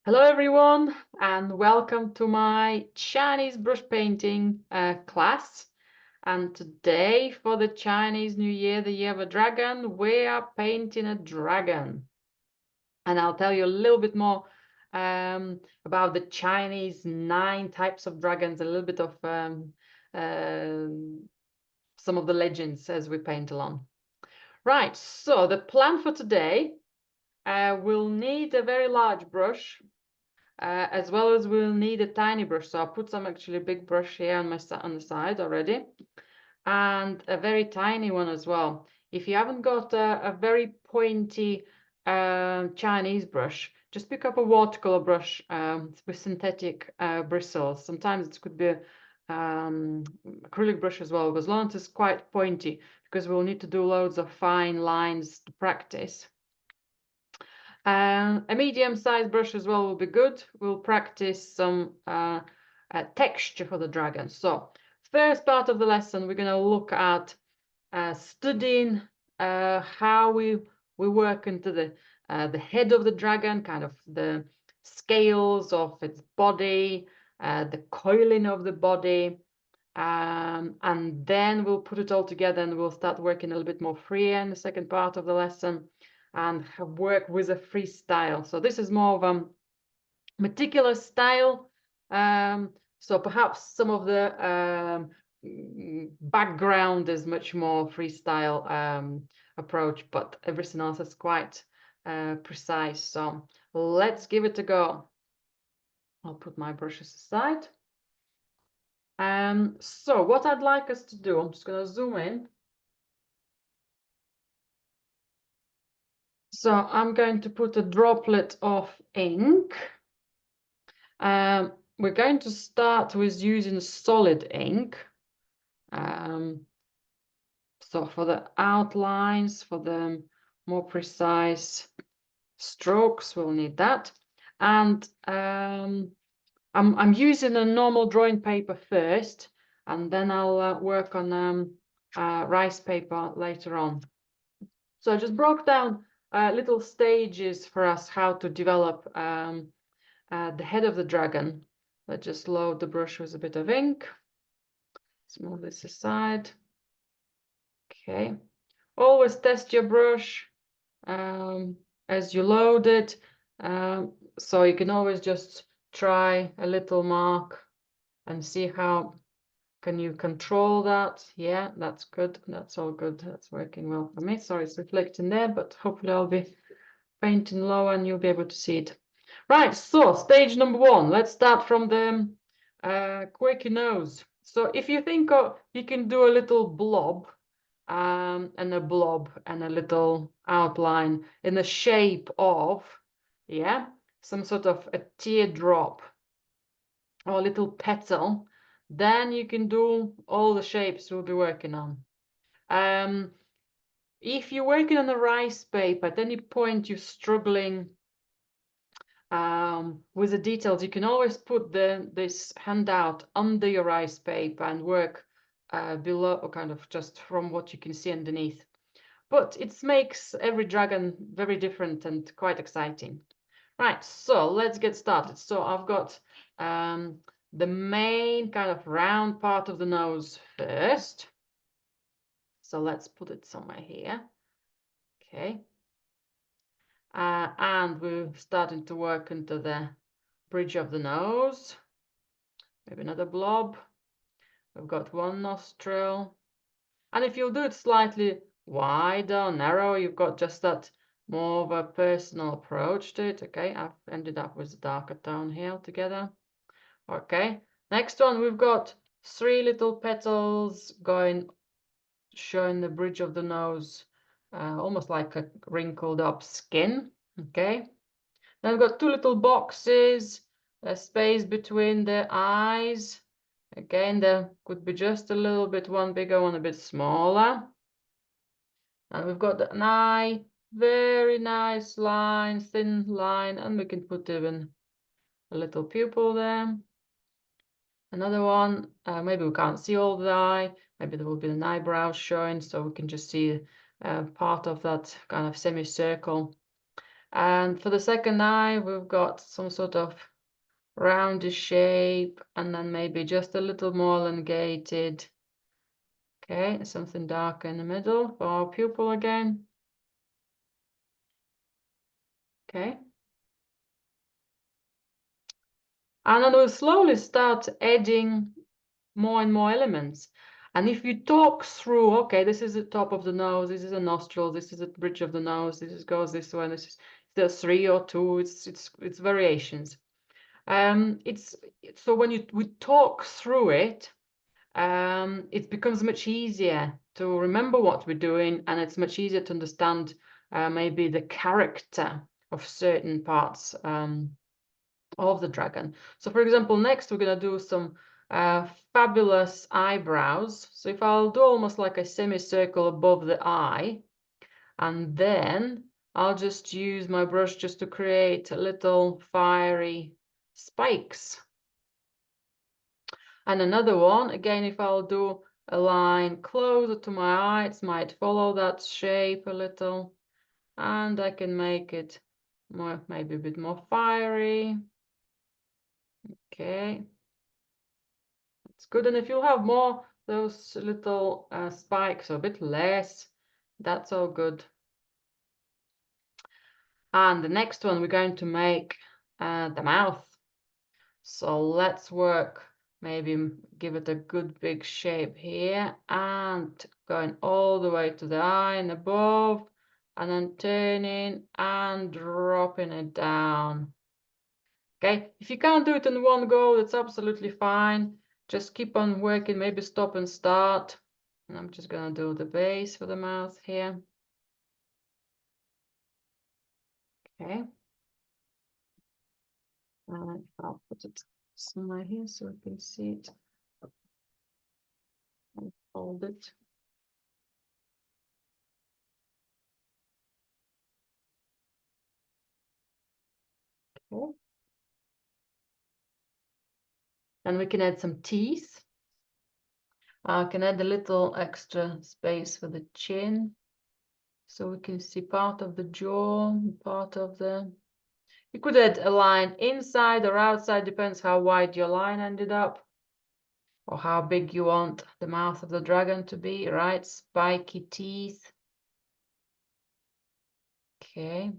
Hello everyone and welcome to my Chinese brush painting class. And today for the Chinese New Year, the Year of a Dragon, we are painting a dragon. And I'll tell you a little bit more about the Chinese 9 types of dragons, a little bit of some of the legends as we paint along. Right, so the plan for today, we'll need a very large brush. As well as we'll need a tiny brush. So I'll put some actually big brush here on the side already, and a very tiny one as well. If you haven't got a very pointy Chinese brush, just pick up a watercolor brush with synthetic bristles. Sometimes it could be acrylic brush as well, as long as it's quite pointy, because we'll need to do loads of fine lines to practice. A medium-sized brush as well will be good. We'll practice some texture for the dragon. So first part of the lesson, we're going to look at studying how we work into the head of the dragon, kind of the scales of its body, the coiling of the body, and then we'll put it all together and we'll start working a little bit more free in the second part of the lesson and work with a freestyle. So this is more of a meticulous style. So perhaps some of the background is much more freestyle approach, but everything else is quite precise. So let's give it a go. I'll put my brushes aside. So what I'd like us to do, I'm just going to zoom in. So I'm going to put a droplet of ink. We're going to start with using solid ink. So for the outlines, for the more precise strokes, we'll need that. And I'm using a normal drawing paper first, and then I'll work on rice paper later on. So I just broke down little stages for us how to develop the head of the dragon. Let's just load the brush with a bit of ink. Let's move this aside. Okay. Always test your brush as you load it. So you can always just try a little mark and see how can you control that. Yeah, that's good. That's all good. That's working well for me. Sorry, it's reflecting there, but hopefully I'll be painting low and you'll be able to see it. Right, so stage number 1. Let's start from the quirky nose. So if you think you can do a little blob and a blob and a little outline in the shape of, yeah, some sort of a teardrop or a little petal, then you can do all the shapes we'll be working on. If you're working on a rice paper, at any point you're struggling with the details, you can always put this handout under your rice paper and work below, or kind of just from what you can see underneath. But it makes every dragon very different and quite exciting. Right, so let's get started. So I've got the main kind of round part of the nose first. So let's put it somewhere here. Okay. And we're starting to work into the bridge of the nose. Maybe another blob. We've got one nostril. And if you'll do it slightly wider or narrow, you've got just that more of a personal approach to it. Okay, I've ended up with a darker tone here altogether. Okay, next one, we've got 3 little petals going, showing the bridge of the nose, almost like a wrinkled up skin. Okay, then we've got 2 little boxes, a space between the eyes. Again, there could be just a little bit, one bigger, one a bit smaller. And we've got an eye, very nice line, thin line, and we can put even a little pupil there. Another one, maybe we can't see all the eye, maybe there will be an eyebrow showing, so we can just see part of that kind of semicircle. And for the second eye, we've got some sort of roundish shape, and then maybe just a little more elongated. Okay, something darker in the middle for our pupil again. Okay. And then we'll slowly start adding more and more elements. And if you talk through, okay, this is the top of the nose, this is a nostril, this is the bridge of the nose, goes this way, this is there's 3 or 2, it's variations. It's so when we talk through it, it becomes much easier to remember what we're doing, and it's much easier to understand maybe the character of certain parts of the dragon. So for example, next we're going to do some fabulous eyebrows. So if I'll do almost like a semicircle above the eye, and then I'll just use my brush just to create little fiery spikes. And another one, again, if I'll do a line closer to my eye, it might follow that shape a little, and I can make it more, maybe a bit more fiery. Okay, that's good. And if you have more those little spikes, or a bit less, that's all good. And the next one, we're going to make the mouth. So let's work, maybe give it a good big shape here, and going all the way to the eye and above, and then turning and dropping it down. Okay, if you can't do it in one go, that's absolutely fine. Just keep on working, maybe stop and start. And I'm just gonna do the base for the mouth here. Okay. And I'll put it somewhere here so we can see it. I'll fold it. Okay. And we can add some teeth. I can add a little extra space for the chin, so we can see part of the jaw, part of the... You could add a line inside or outside, depends how wide your line ended up, or how big you want the mouth of the dragon to be, right? Spiky teeth. Okay.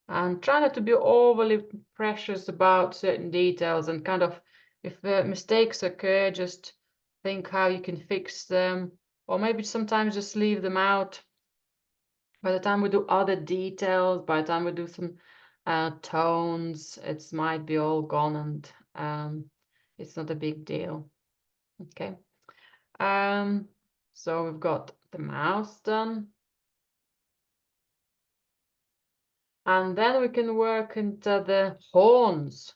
And try not to be overly precious about certain details, and kind of, if mistakes occur, just think how you can fix them, or maybe sometimes just leave them out. By the time we do other details, by the time we do some tones, it might be all gone, and it's not a big deal. Okay. So we've got the mouth done. And then we can work into the horns.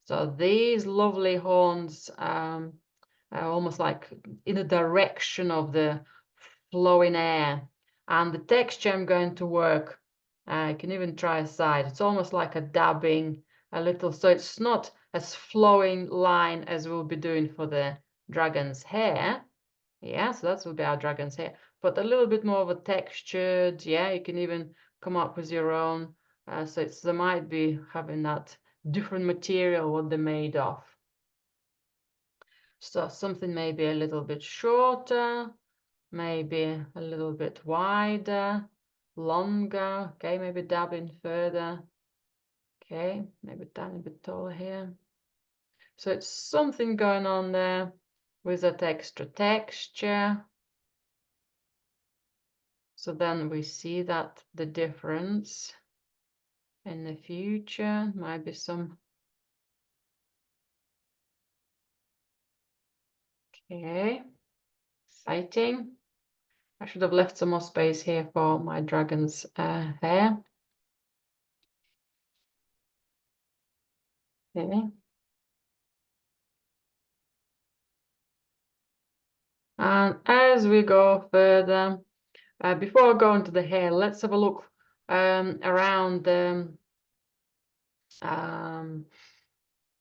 So these lovely horns, are almost like in the direction of the flowing air. And the texture I'm going to work, I can even try a side. It's almost like a dabbing a little, so it's not as flowing line as we'll be doing for the dragon's hair. Yeah, so that will be our dragon's hair, but a little bit more of a textured. Yeah, you can even come up with your own. So they might be having that different material what they're made of. So something maybe a little bit shorter, maybe a little bit wider, longer. Okay, maybe dabbing further. Okay, maybe a tiny bit taller here. So it's something going on there with that extra texture. So then we see that the difference in the future might be some. Okay, exciting. I should have left some more space here for my dragon's hair. Okay. And as we go further, before I go into the hair, let's have a look around the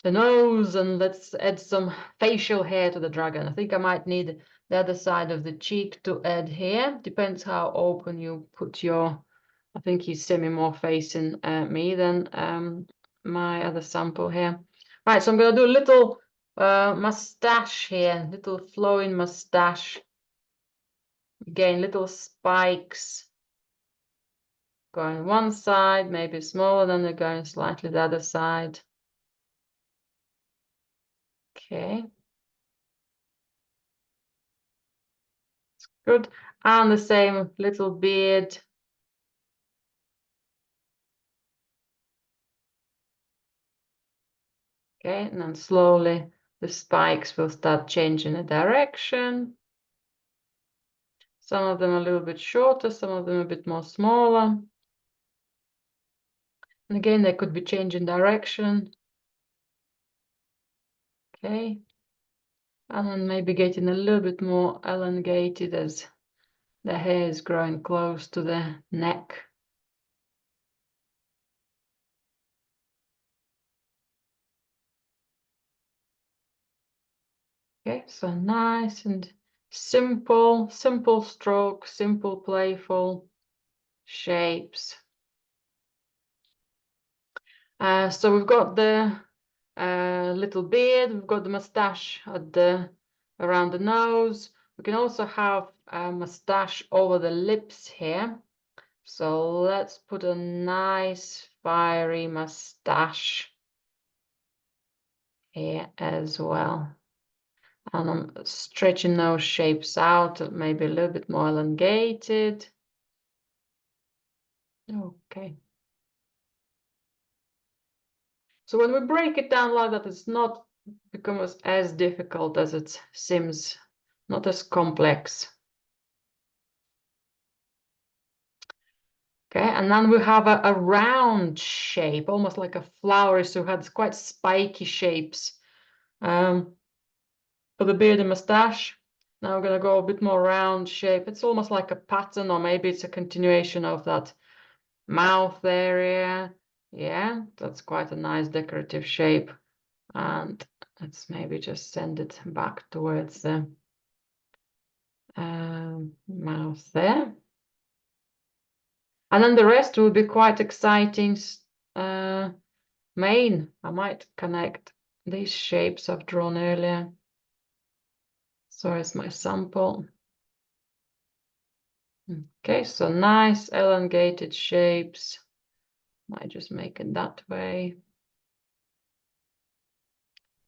nose, and let's add some facial hair to the dragon. I think I might need the other side of the cheek to add here. Depends how open you put your I think he's semi more facing me than my other sample here. Right, so I'm going to do a little mustache here, little flowing mustache. Again, little spikes going one side, maybe smaller, then they're going slightly the other side. Okay. It's good. And the same little beard. Okay, and then slowly the spikes will start changing the direction. Some of them a little bit shorter, some of them a bit more smaller. And again, they could be changing direction. Okay. And then maybe getting a little bit more elongated as the hair is growing close to the neck. Okay, so nice and simple strokes, simple, playful shapes. So we've got the little beard, we've got the mustache at around the nose. We can also have a mustache over the lips here. So let's put a nice fiery mustache here as well. And I'm stretching those shapes out, maybe a little bit more elongated. Okay. So when we break it down like that, it's not becomes as difficult as it seems, not as complex. Okay, and then we have a round shape, almost like a flower, so it has quite spiky shapes for the beard and mustache. Now we're going to go a bit more round shape. It's almost like a pattern, or maybe it's a continuation of that mouth area. Yeah, that's quite a nice decorative shape. And let's maybe just send it back towards the mouth there. And then the rest will be quite exciting. Mane, I might connect these shapes I've drawn earlier. So it's my sample. Okay, so nice elongated shapes. Might just make it that way.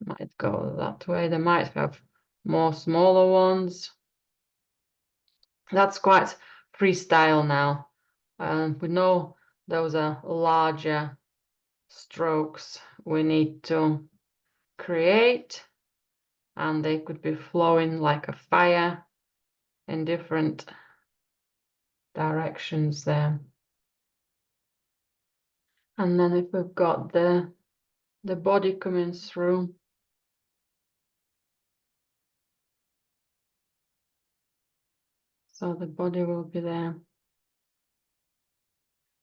Might go that way. They might have more smaller ones. That's quite freestyle now. We know those are larger strokes we need to create, and they could be flowing like a fire in different directions there. And then if we've got the body coming through, so the body will be there.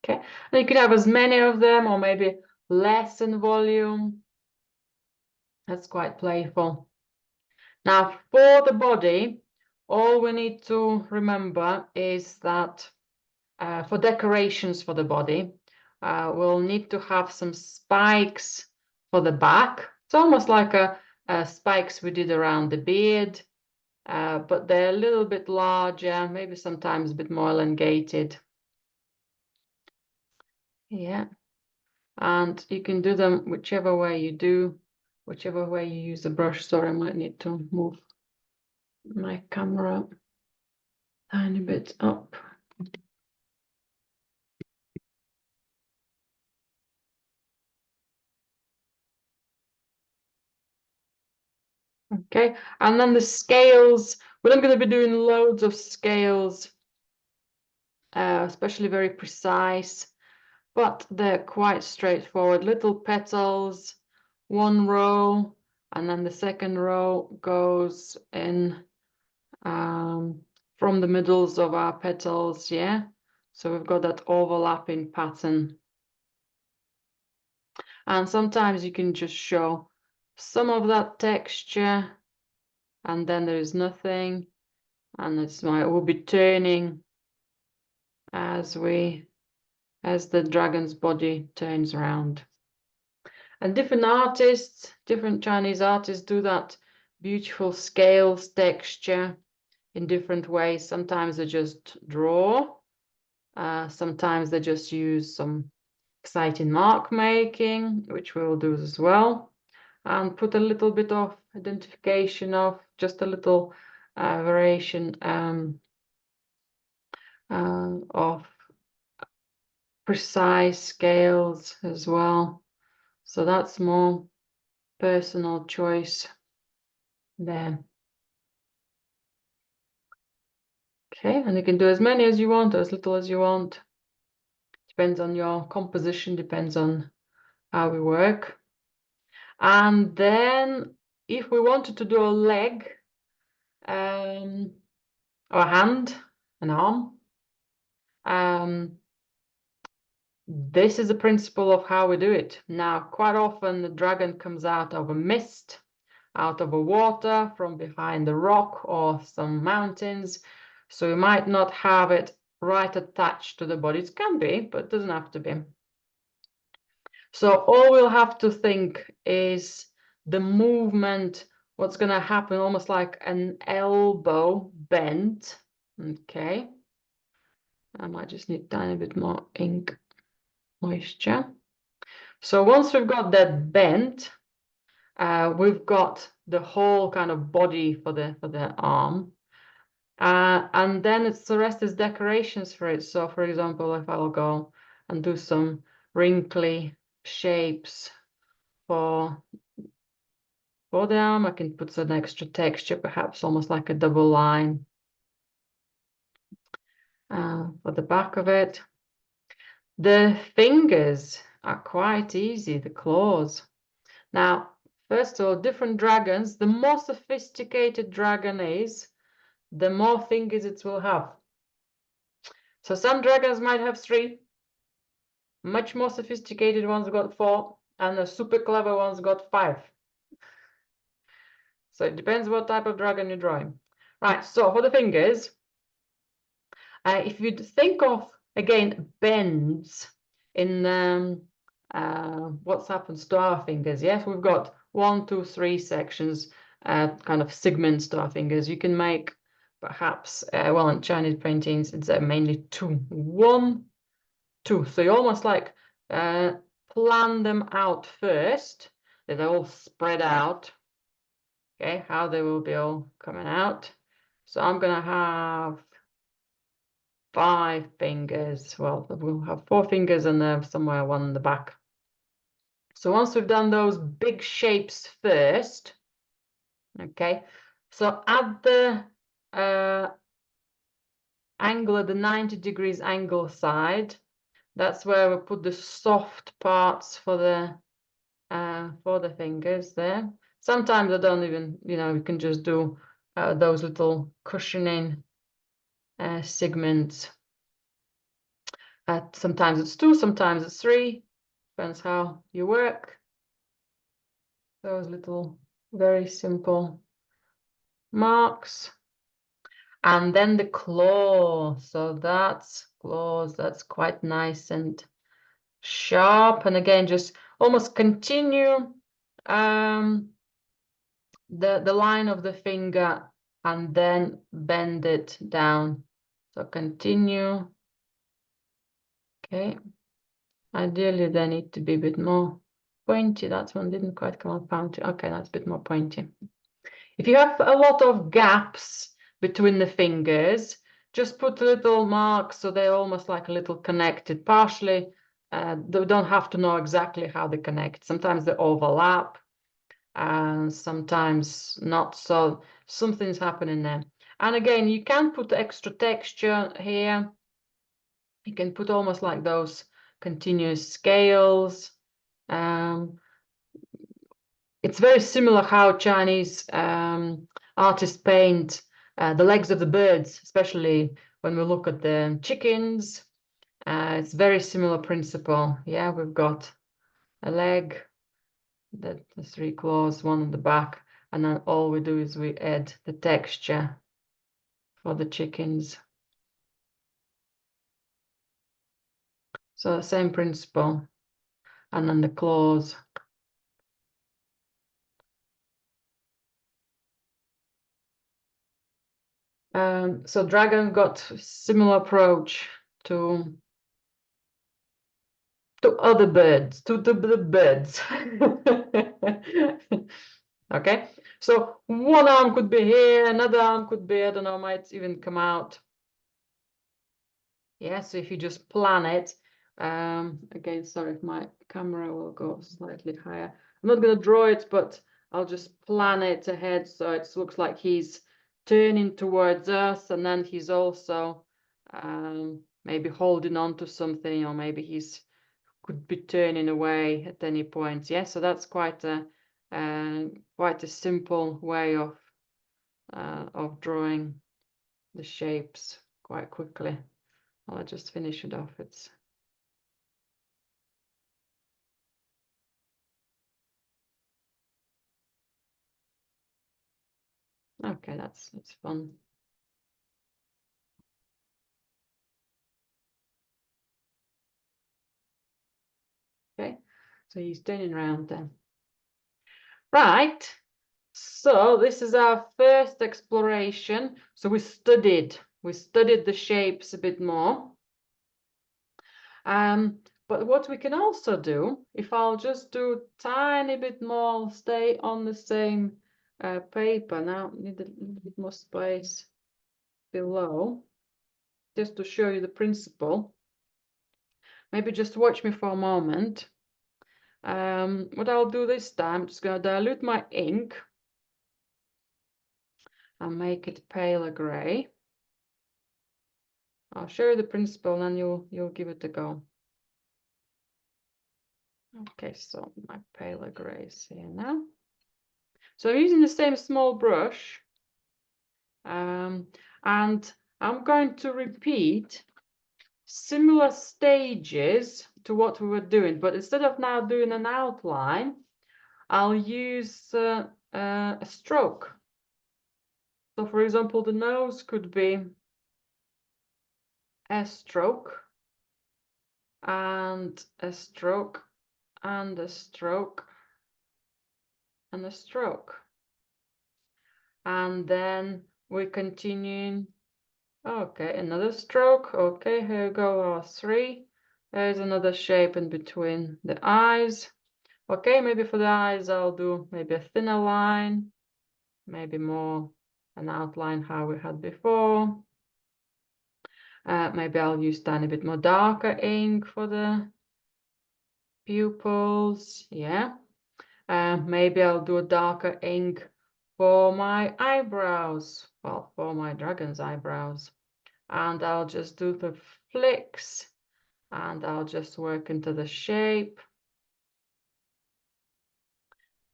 Okay, and you can have as many of them or maybe less in volume. That's quite playful. Now for the body, all we need to remember is that for decorations for the body, we'll need to have some spikes for the back. It's almost like a spikes we did around the beard, but they're a little bit larger, maybe sometimes a bit more elongated. Yeah, and you can do them whichever way you do, whichever way you use the brush. Sorry, I might need to move my camera a tiny bit up. Okay, and then the scales, we're not going to be doing loads of scales, especially very precise, but they're quite straightforward. Little petals, one row, and then the second row goes in from the middles of our petals, yeah? So we've got that overlapping pattern. And sometimes you can just show some of that texture, and then there is nothing, and it's we'll be turning as we as the dragon's body turns around. And different artists, different Chinese artists do that beautiful scales, texture in different ways. Sometimes they just draw. Sometimes they just use some exciting mark making, which we'll do as well. And put a little bit of identification of just a little variation of precise scales as well. So that's more personal choice there. Okay, and you can do as many as you want, or as little as you want. Depends on your composition, depends on how we work. And then if we wanted to do a leg, or a hand, an arm, this is the principle of how we do it. Now, quite often the dragon comes out of a mist, out of a water, from behind the rock or some mountains. So you might not have it right attached to the body. It can be, but it doesn't have to be. So all we'll have to think is the movement, what's going to happen, almost like an elbow bend. Okay. I might just need a tiny bit more ink moisture. So once we've got that bent, we've got the whole kind of body for the arm. And then the rest is decorations for it. So for example, if I'll go and do some wrinkly shapes for the arm, I can put some extra texture, perhaps almost like a double line for the back of it. The fingers are quite easy, the claws. Now, first of all, different dragons, the more sophisticated dragon is, the more fingers it will have. So some dragons might have 3, much more sophisticated ones got 4, and the super clever ones got 5. So it depends what type of dragon you're drawing. Right, so for the fingers, if you think of, again, bends in what happens to our fingers, yes, we've got 1, 2, 3 sections, kind of segments to our fingers. You can make perhaps, well, in Chinese paintings, it's mainly 2. 1, 2. So you almost like plan them out first. They're all spread out. Okay, how they will be all coming out. So I'm going to have 5 fingers. Well, we'll have 4 fingers and then somewhere 1 in the back. So once we've done those big shapes first, okay, so at the angle, at the 90 degrees angle side, that's where we put the soft parts for the fingers there. Sometimes I don't even, you can just do those little cushioning segments. Sometimes it's 2, sometimes it's 3. Depends how you work. Those little very simple marks. And then the claw. So that's claws. That's quite nice and sharp. And again, just almost continue the line of the finger and then bend it down. So continue. Okay. Ideally, they need to be a bit more pointy. That one didn't quite come out pointy. Okay, that's a bit more pointy. If you have a lot of gaps between the fingers, just put little marks so they're almost like a little connected. Partially, they don't have to know exactly how they connect. Sometimes they overlap, and sometimes not. So something's happening there. And again, you can put extra texture here. You can put almost like those continuous scales. It's very similar how Chinese artists paint the legs of the birds, especially when we look at the chickens. It's very similar principle. Yeah, we've got a leg, the 3 claws, 1 on the back, and then all we do is we add the texture for the chickens. So same principle. And then the claws. So dragon got similar approach to other birds, to the birds. Okay, so one arm could be here, another arm could be, I don't know, might even come out. Yeah, so if you just plan it, again, sorry if my camera will go slightly higher. I'm not going to draw it, but I'll just plan it ahead so it looks like he's turning towards us, and then he's also maybe holding on to something, or maybe he's could be turning away at any point. Yeah, so that's quite a simple way of drawing the shapes quite quickly. I'll just finish it off. It's okay, that's fun. Okay, so he's turning around then. Right, so this is our first exploration. So we studied the shapes a bit more. But what we can also do, if I'll just do a tiny bit more, stay on the same paper. Now need a little bit more space below, just to show you the principle. Maybe just watch me for a moment. What I'll do this time, I'm just going to dilute my ink and make it paler gray. I'll show you the principle and then you'll give it a go. Okay, so my paler gray is here now. So I'm using the same small brush, and I'm going to repeat similar stages to what we were doing, but instead of now doing an outline, I'll use a stroke. So for example, the nose could be a stroke and a stroke and a stroke and a stroke. And then we continue. Okay, another stroke. Okay, here we go, our 3. There's another shape in between the eyes. Okay, maybe for the eyes I'll do maybe a thinner line, maybe more an outline how we had before. Maybe I'll use tiny bit more darker ink for the pupils. Yeah. Maybe I'll do a darker ink for my eyebrows. Well, for my dragon's eyebrows. And I'll just do the flicks and I'll just work into the shape.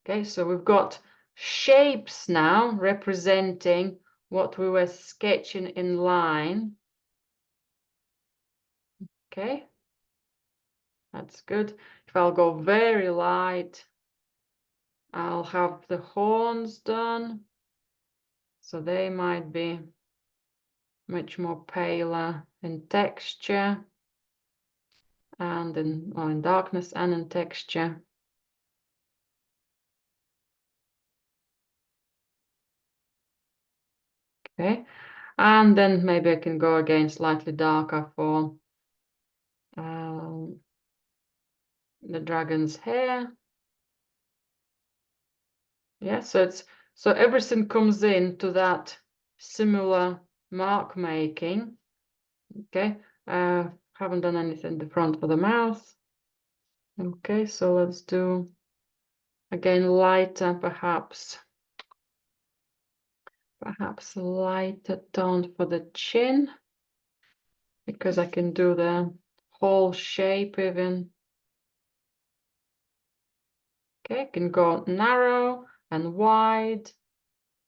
Okay, so we've got shapes now representing what we were sketching in line. Okay, that's good. If I'll go very light, I'll have the horns done. So they might be much more paler in texture and in darkness and in texture. Okay, and then maybe I can go again slightly darker for the dragon's hair. Yeah, so everything comes into that similar mark making. Okay, haven't done anything in the front for the mouth. Okay, so let's do again lighter, perhaps lighter tone for the chin, because I can do the whole shape even. Okay, I can go narrow and wide.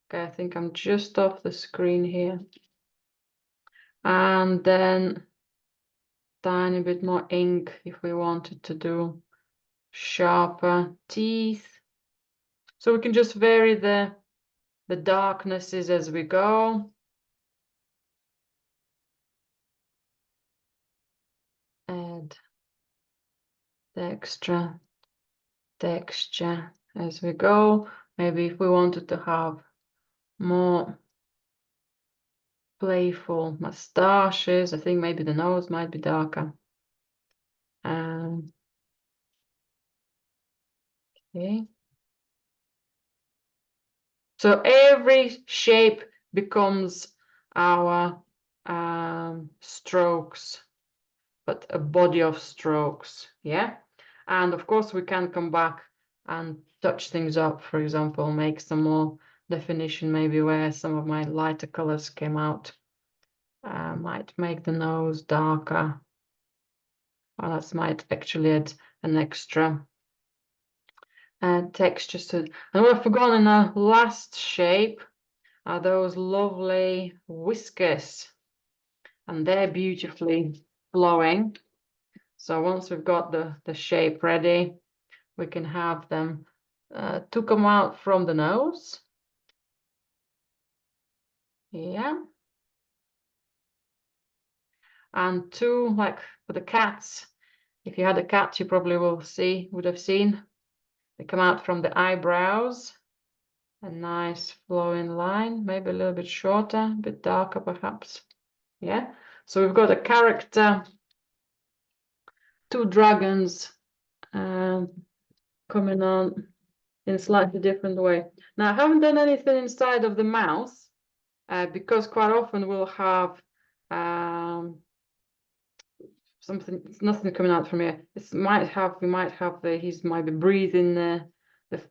Okay, I think I'm just off the screen here. And then tiny bit more ink if we wanted to do sharper teeth. So we can just vary the darknesses as we go. Add the extra texture as we go. Maybe if we wanted to have more playful mustaches, I think maybe the nose might be darker. Okay. So every shape becomes our strokes, but a body of strokes, yeah? And of course, we can come back and touch things up, for example, make some more definition, maybe where some of my lighter colors came out. Might make the nose darker. Or that might actually add an extra texture to it. And what I've forgotten in the last shape are those lovely whiskers, and they're beautifully flowing. So once we've got the shape ready, we can have them to come out from the nose. Yeah. And two, like for the cats, if you had a cat, you probably would have seen, they come out from the eyebrows. A nice flowing line, maybe a little bit shorter, a bit darker perhaps. Yeah. So we've got a character, two dragons coming on in a slightly different way. Now, I haven't done anything inside of the mouth because quite often we'll have nothing coming out from here. We might have he might be breathing the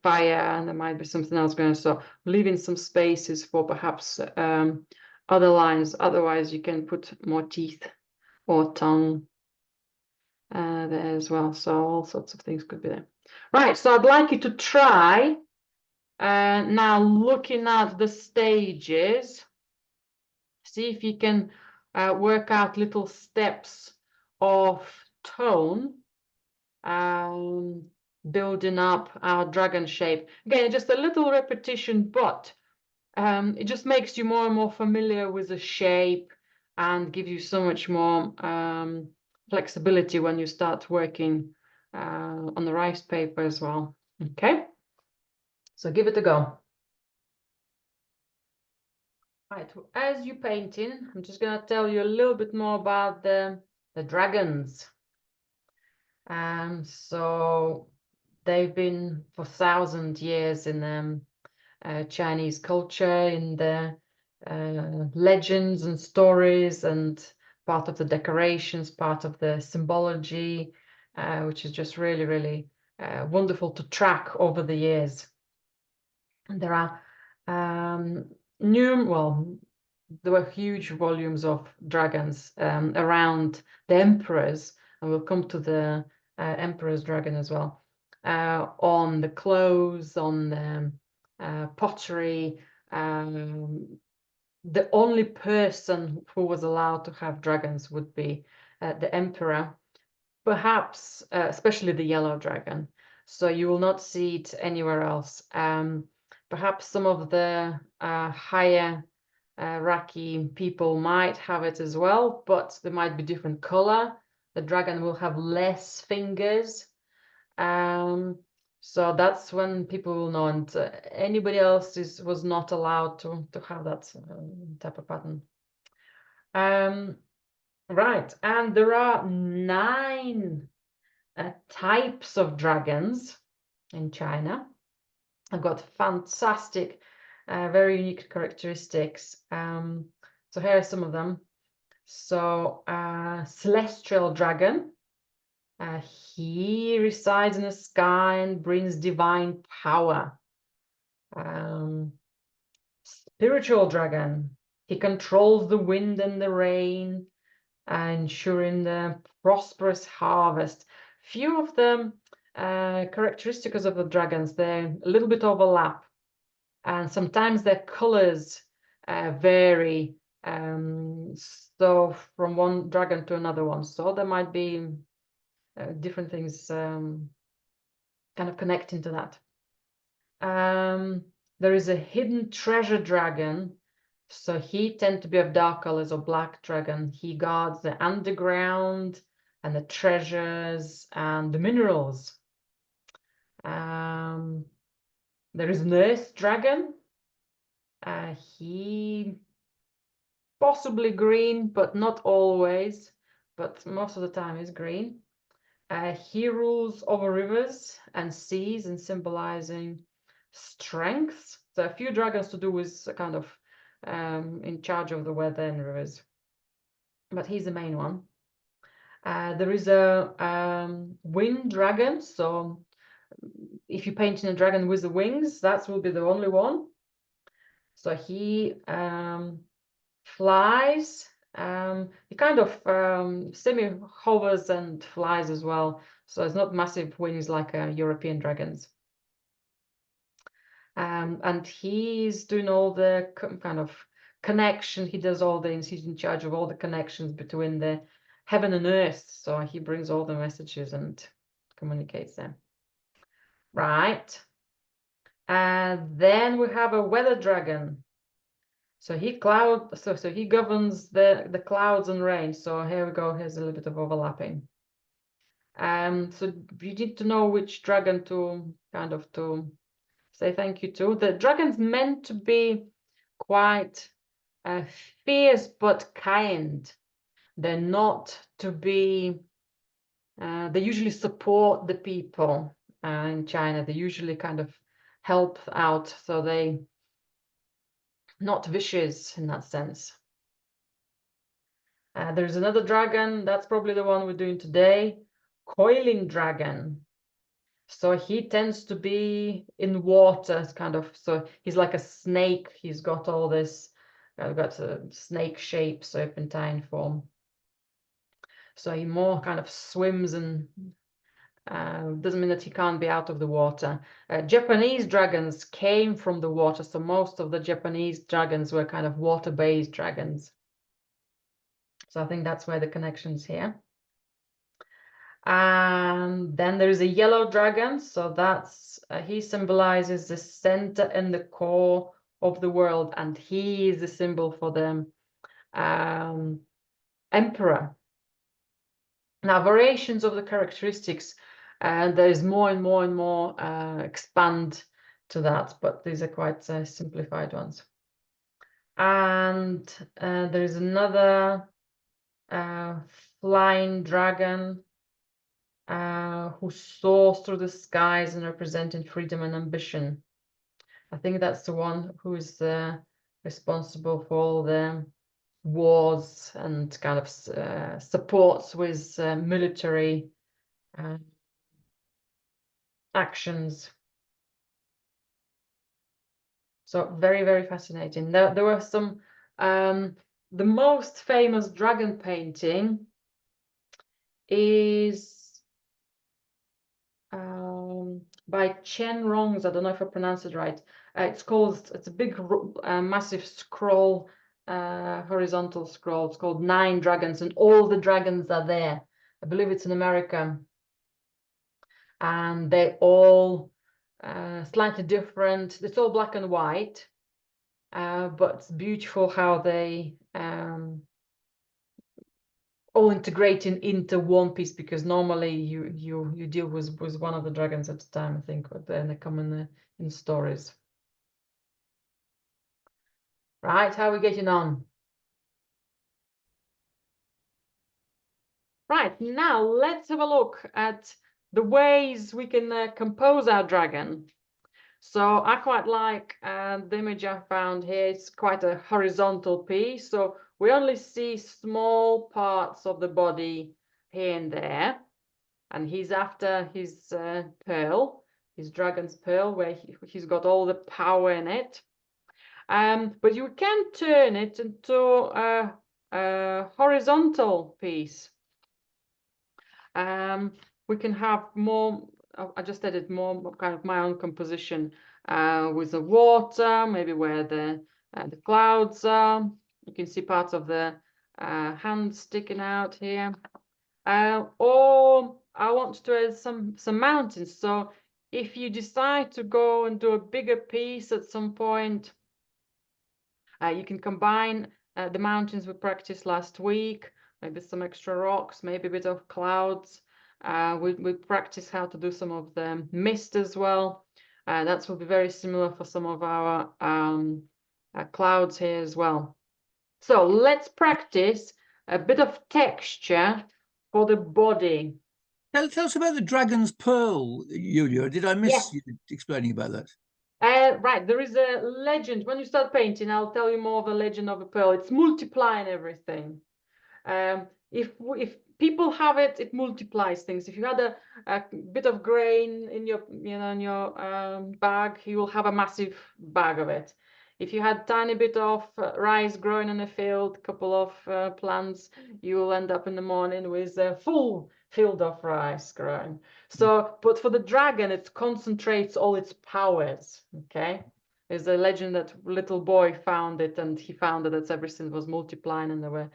fire, and there might be something else going on. So leaving some spaces for perhaps other lines. Otherwise, you can put more teeth or tongue there as well. So all sorts of things could be there. Right, so I'd like you to try now looking at the stages. See if you can work out little steps of tone, building up our dragon shape. Again, just a little repetition, but it just makes you more and more familiar with the shape and gives you so much more flexibility when you start working on the rice paper as well. Okay, so give it a go. Right, as you're painting, I'm just going to tell you a little bit more about the dragons. So they've been for 1,000 years in Chinese culture, in the legends and stories, and part of the decorations, part of the symbology, which is just really, really wonderful to track over the years. And there are there were huge volumes of dragons around the emperors, and we'll come to the emperor's dragon as well, on the clothes, on the pottery. The only person who was allowed to have dragons would be the emperor, perhaps especially the yellow dragon. So you will not see it anywhere else. Perhaps some of the higher Raki people might have it as well, but there might be different color. The dragon will have less fingers. So that's when people will know, and anybody else was not allowed to have that type of pattern. Right, and there are 9 types of dragons in China. I've got fantastic, very unique characteristics. So here are some of them. So celestial dragon. He resides in the sky and brings divine power. Spiritual dragon. He controls the wind and the rain, ensuring the prosperous harvest. Few of the characteristics of the dragons, they a little bit overlap, and sometimes their colors vary. So from one dragon to another one, so there might be different things kind of connecting to that. There is a hidden treasure dragon. So he tends to be of dark colors or black dragon. He guards the underground and the treasures and the minerals. There is an earth dragon. He possibly green, but not always, but most of the time is green. He rules over rivers and seas and symbolizing strength. So a few dragons to do with kind of in charge of the weather and rivers, but he's the main one. There is a wind dragon. So if you're painting a dragon with the wings, that will be the only one. So he flies. He kind of semi-hovers and flies as well. So it's not massive wings like European dragons. And he's doing all the kind of connection. He does all the, he's in charge of all the connections between the heaven and earth. So he brings all the messages and communicates them. Right. And then we have a weather dragon. So he he governs the clouds and rain. So here we go. Here's a little bit of overlapping. So you need to know which dragon to kind of to say thank you to. The dragon's meant to be quite fierce but kind. They're not to be. They usually support the people in China. They usually kind of help out. So they not vicious in that sense. There's another dragon. That's probably the one we're doing today. Coiling dragon. So he tends to be in water, kind of. So he's like a snake. He's got all this, got a snake shape, serpentine form. So he more kind of swims and doesn't mean that he can't be out of the water. Japanese dragons came from the water. So most of the Japanese dragons were kind of water-based dragons. So I think that's where the connection's here. And then there's a yellow dragon. So that's he symbolizes the center and the core of the world, and he is the symbol for the emperor. Now, variations of the characteristics, there is more and more and more expand to that, but these are quite simplified ones. And there's another flying dragon who soars through the skies and representing freedom and ambition. I think that's the one who is responsible for all the wars and kind of supports with military actions. So very, very fascinating. There were some, the most famous dragon painting is by Chen Rongs. I don't know if I pronounced it right. It's a big, massive scroll, horizontal scroll. It's called Nine Dragons, and all the dragons are there. I believe it's in America. And they all slightly different. It's all black and white, but it's beautiful how they all integrating into one piece, because normally you deal with one of the dragons at a time, I think, but then they come in stories. Right, how are we getting on? Right, now let's have a look at the ways we can compose our dragon. So I quite like the image I found here. It's quite a horizontal piece, so we only see small parts of the body here and there. And he's after his pearl, his dragon's pearl, where he's got all the power in it. But you can turn it into a horizontal piece. We can have more, I just added more kind of my own composition with the water, maybe where the clouds are. You can see parts of the hand sticking out here. Or I want to add some mountains. So if you decide to go and do a bigger piece at some point, you can combine the mountains we practiced last week maybe some extra rocks, maybe a bit of clouds. We practice how to do some of the mist as well. That will be very similar for some of our clouds here as well. So let's practice a bit of texture for the body. Tell us about the dragon's pearl, Julia. Did I miss you explaining about that? Right, there is a legend. When you start painting, I'll tell you more of the legend of a pearl. It's multiplying everything. If people have it, it multiplies things. If you had a bit of grain in your, in your bag, you will have a massive bag of it. If you had tiny bit of rice growing in a field, couple of plants, you will end up in the morning with a full field of rice growing. So, but for the dragon, it concentrates all its powers. Okay, there's a legend that little boy found it, and he found that everything was multiplying, and there were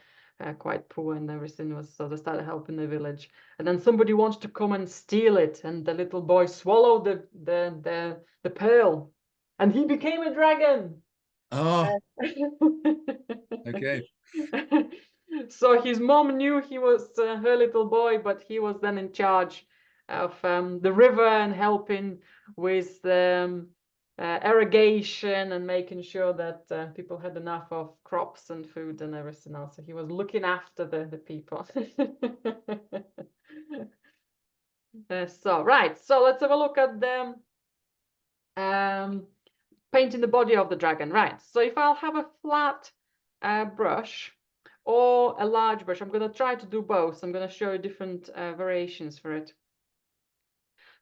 quite poor and everything was, so they started helping the village, and then somebody wanted to come and steal it, and the little boy swallowed the pearl, and he became a dragon. Oh, okay. So his mom knew he was her little boy, but he was then in charge of the river and helping with the irrigation and making sure that people had enough of crops and food and everything else. So he was looking after the people. So let's have a look at the painting the body of the dragon. Right, so if I'll have a flat brush or a large brush, I'm going to try to do both. I'm going to show you different variations for it.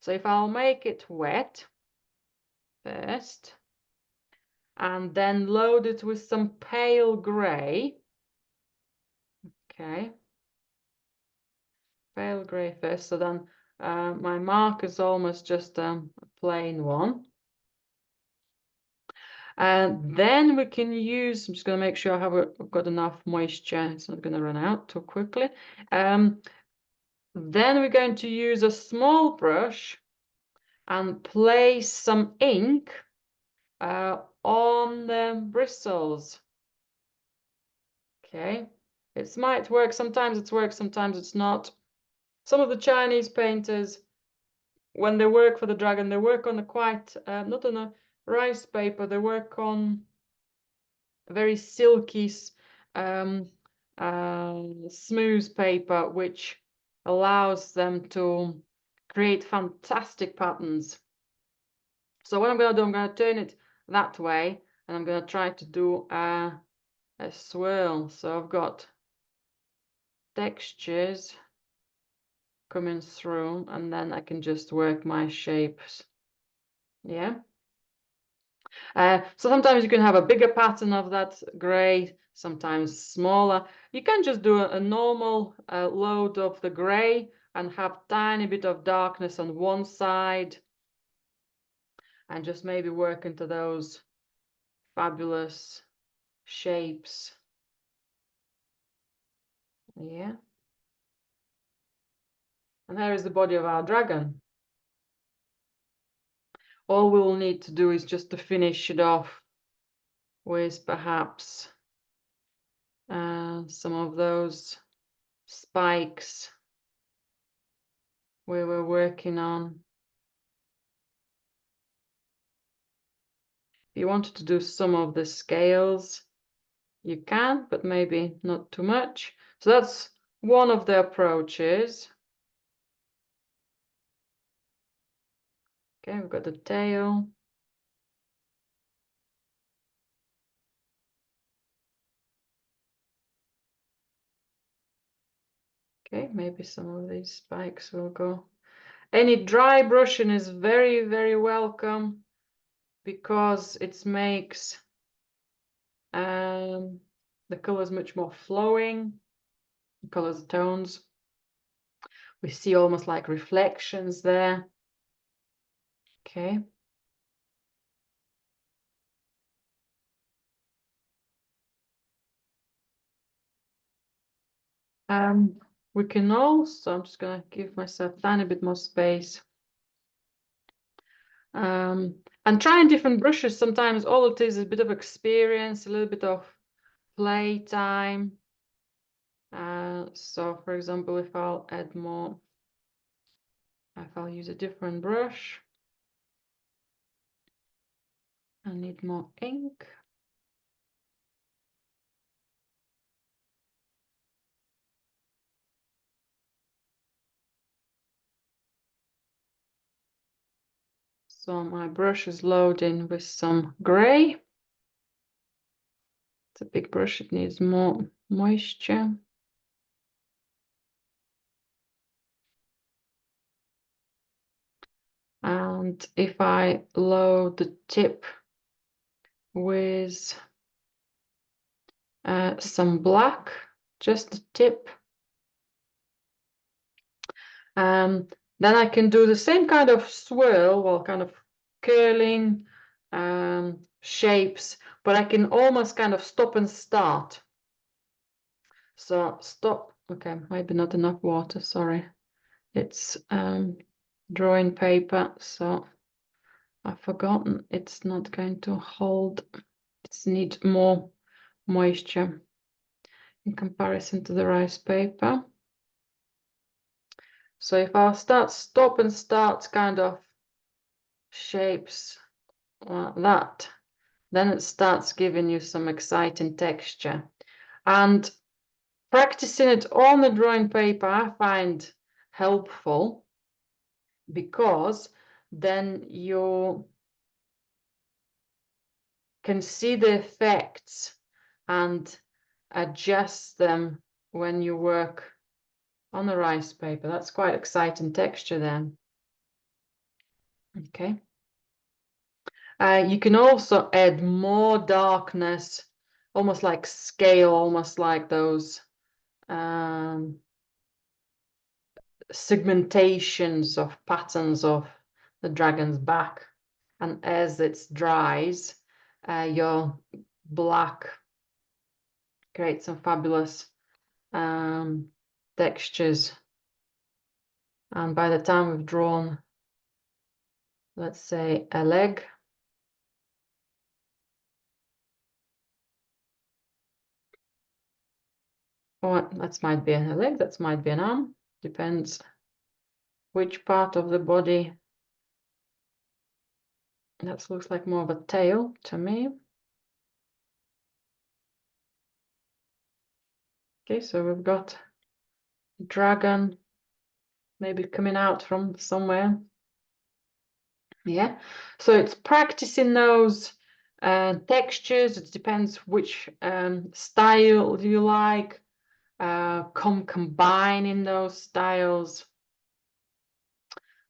So if I'll make it wet first, and then load it with some pale gray. Okay, pale gray first. So then my mark is almost just a plain one. And then we can use, I'm just going to make sure I've got enough moisture. It's not going to run out too quickly. Then we're going to use a small brush and place some ink on the bristles. Okay, it might work. Sometimes it works, sometimes it's not. Some of the Chinese painters, when they work for the dragon, they work on a quite, not on a rice paper, they work on a very silky, smooth paper, which allows them to create fantastic patterns. So what I'm going to do, I'm going to turn it that way, and I'm going to try to do a swirl. So I've got textures coming through, and then I can just work my shapes. Yeah. So sometimes you can have a bigger pattern of that gray, sometimes smaller. You can just do a normal load of the gray and have tiny bit of darkness on one side, and just maybe work into those fabulous shapes. Yeah. And there is the body of our dragon. All we will need to do is just to finish it off with perhaps some of those spikes we were working on. If you wanted to do some of the scales, you can, but maybe not too much. So that's one of the approaches. Okay, we've got the tail. Okay, maybe some of these spikes will go. Any dry brushing is very, very welcome, because it makes the colors much more flowing, colors, tones. We see almost like reflections there. Okay. We can also, I'm just going to give myself a tiny bit more space. And trying different brushes, sometimes all it is a bit of experience, a little bit of play time. So for example, if I'll add more, if I'll use a different brush, I need more ink. So my brush is loading with some gray. It's a big brush, it needs more moisture. And if I load the tip with some black, just the tip, then I can do the same kind of swirl, well, kind of curling shapes, but I can almost kind of stop and start. So stop, okay, maybe not enough water, sorry. It's drawing paper, so I've forgotten it's not going to hold. It needs more moisture in comparison to the rice paper. So if I'll stop and start kind of shapes like that, then it starts giving you some exciting texture. And practicing it on the drawing paper I find helpful, because then you can see the effects and adjust them when you work on the rice paper. That's quite exciting texture then. Okay. You can also add more darkness, almost like scale, almost like those segmentations of patterns of the dragon's back. And as it dries, your black creates some fabulous textures. And by the time we've drawn, let's say, a leg, or that might be a leg, that might be an arm, depends which part of the body. That looks like more of a tail to me. Okay, so we've got a dragon maybe coming out from somewhere. Yeah, so it's practicing those textures. It depends which style you like. Combining those styles,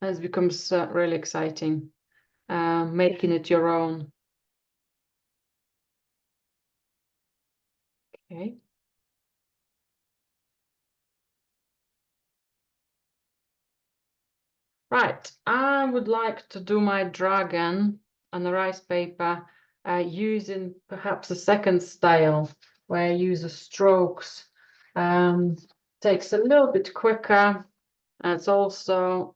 and it becomes really exciting. Making it your own. Okay. Right, I would like to do my dragon on the rice paper using perhaps a second style where I use the strokes. Takes a little bit quicker, and it's also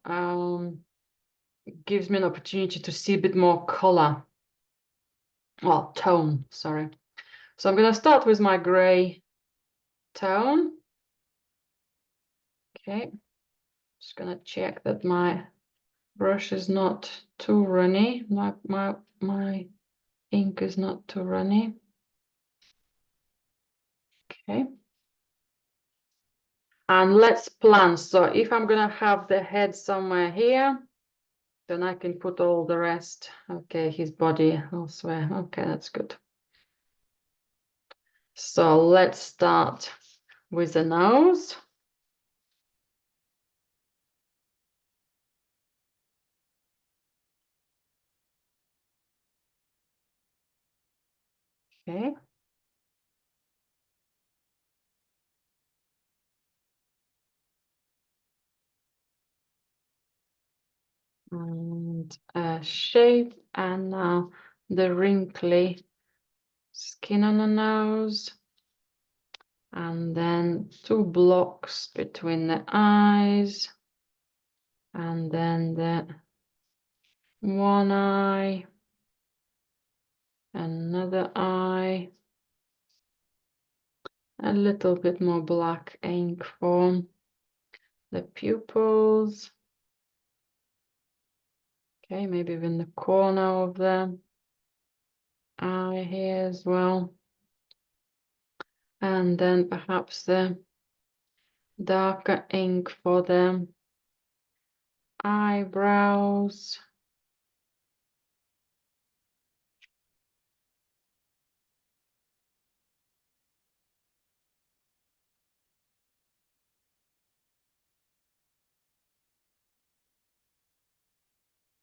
gives me an opportunity to see a bit more color, well, tone, sorry. So I'm going to start with my gray tone. Okay, just going to check that my brush is not too runny. My ink is not too runny. Okay. And let's plan. So if I'm gonna have the head somewhere here, then I can put all the rest. Okay, his body elsewhere. Okay, that's good. So let's start with the nose. Okay. And a shape, and now the wrinkly skin on the nose. And then 2 blocks between the eyes. And then the one eye, another eye, a little bit more black ink for the pupils. Okay, maybe in the corner of the eye here as well. And then perhaps the darker ink for the eyebrows.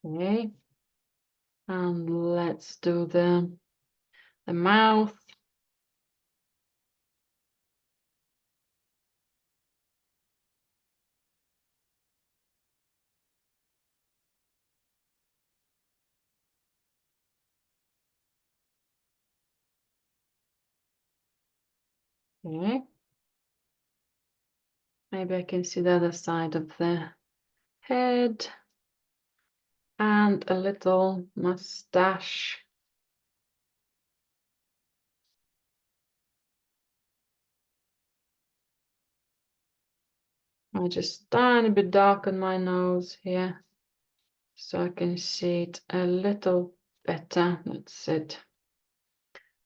Okay. And let's do the mouth. Okay. Maybe I can see the other side of the head. And a little mustache. I just tiny bit darken my nose here so I can see it a little better. That's it.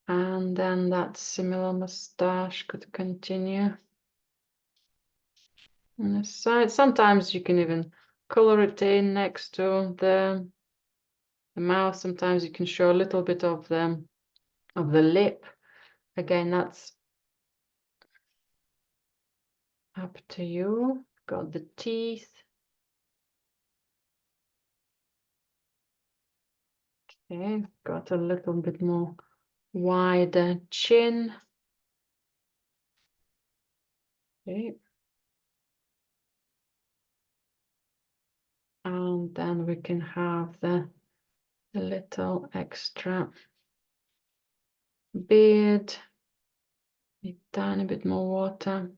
And then that similar mustache could continue on the side. Sometimes you can even color it in next to the mouth. Sometimes you can show a little bit of the lip. Again, that's up to you. Got the teeth. Okay, got a little bit more wider chin. Okay. And then we can have the little extra beard. A tiny bit more water.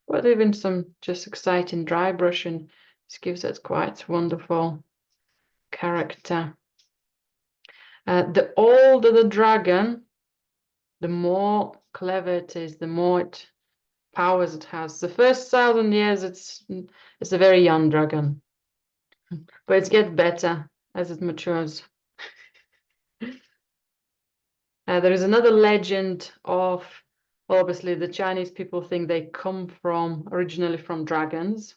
But even some just exciting dry brushing, this gives it quite wonderful character. The older the dragon, the more clever it is, the more powers it has. The first 1,000 years, it's a very young dragon, but it gets better as it matures. There is another legend of, obviously, the Chinese people think they come originally from dragons.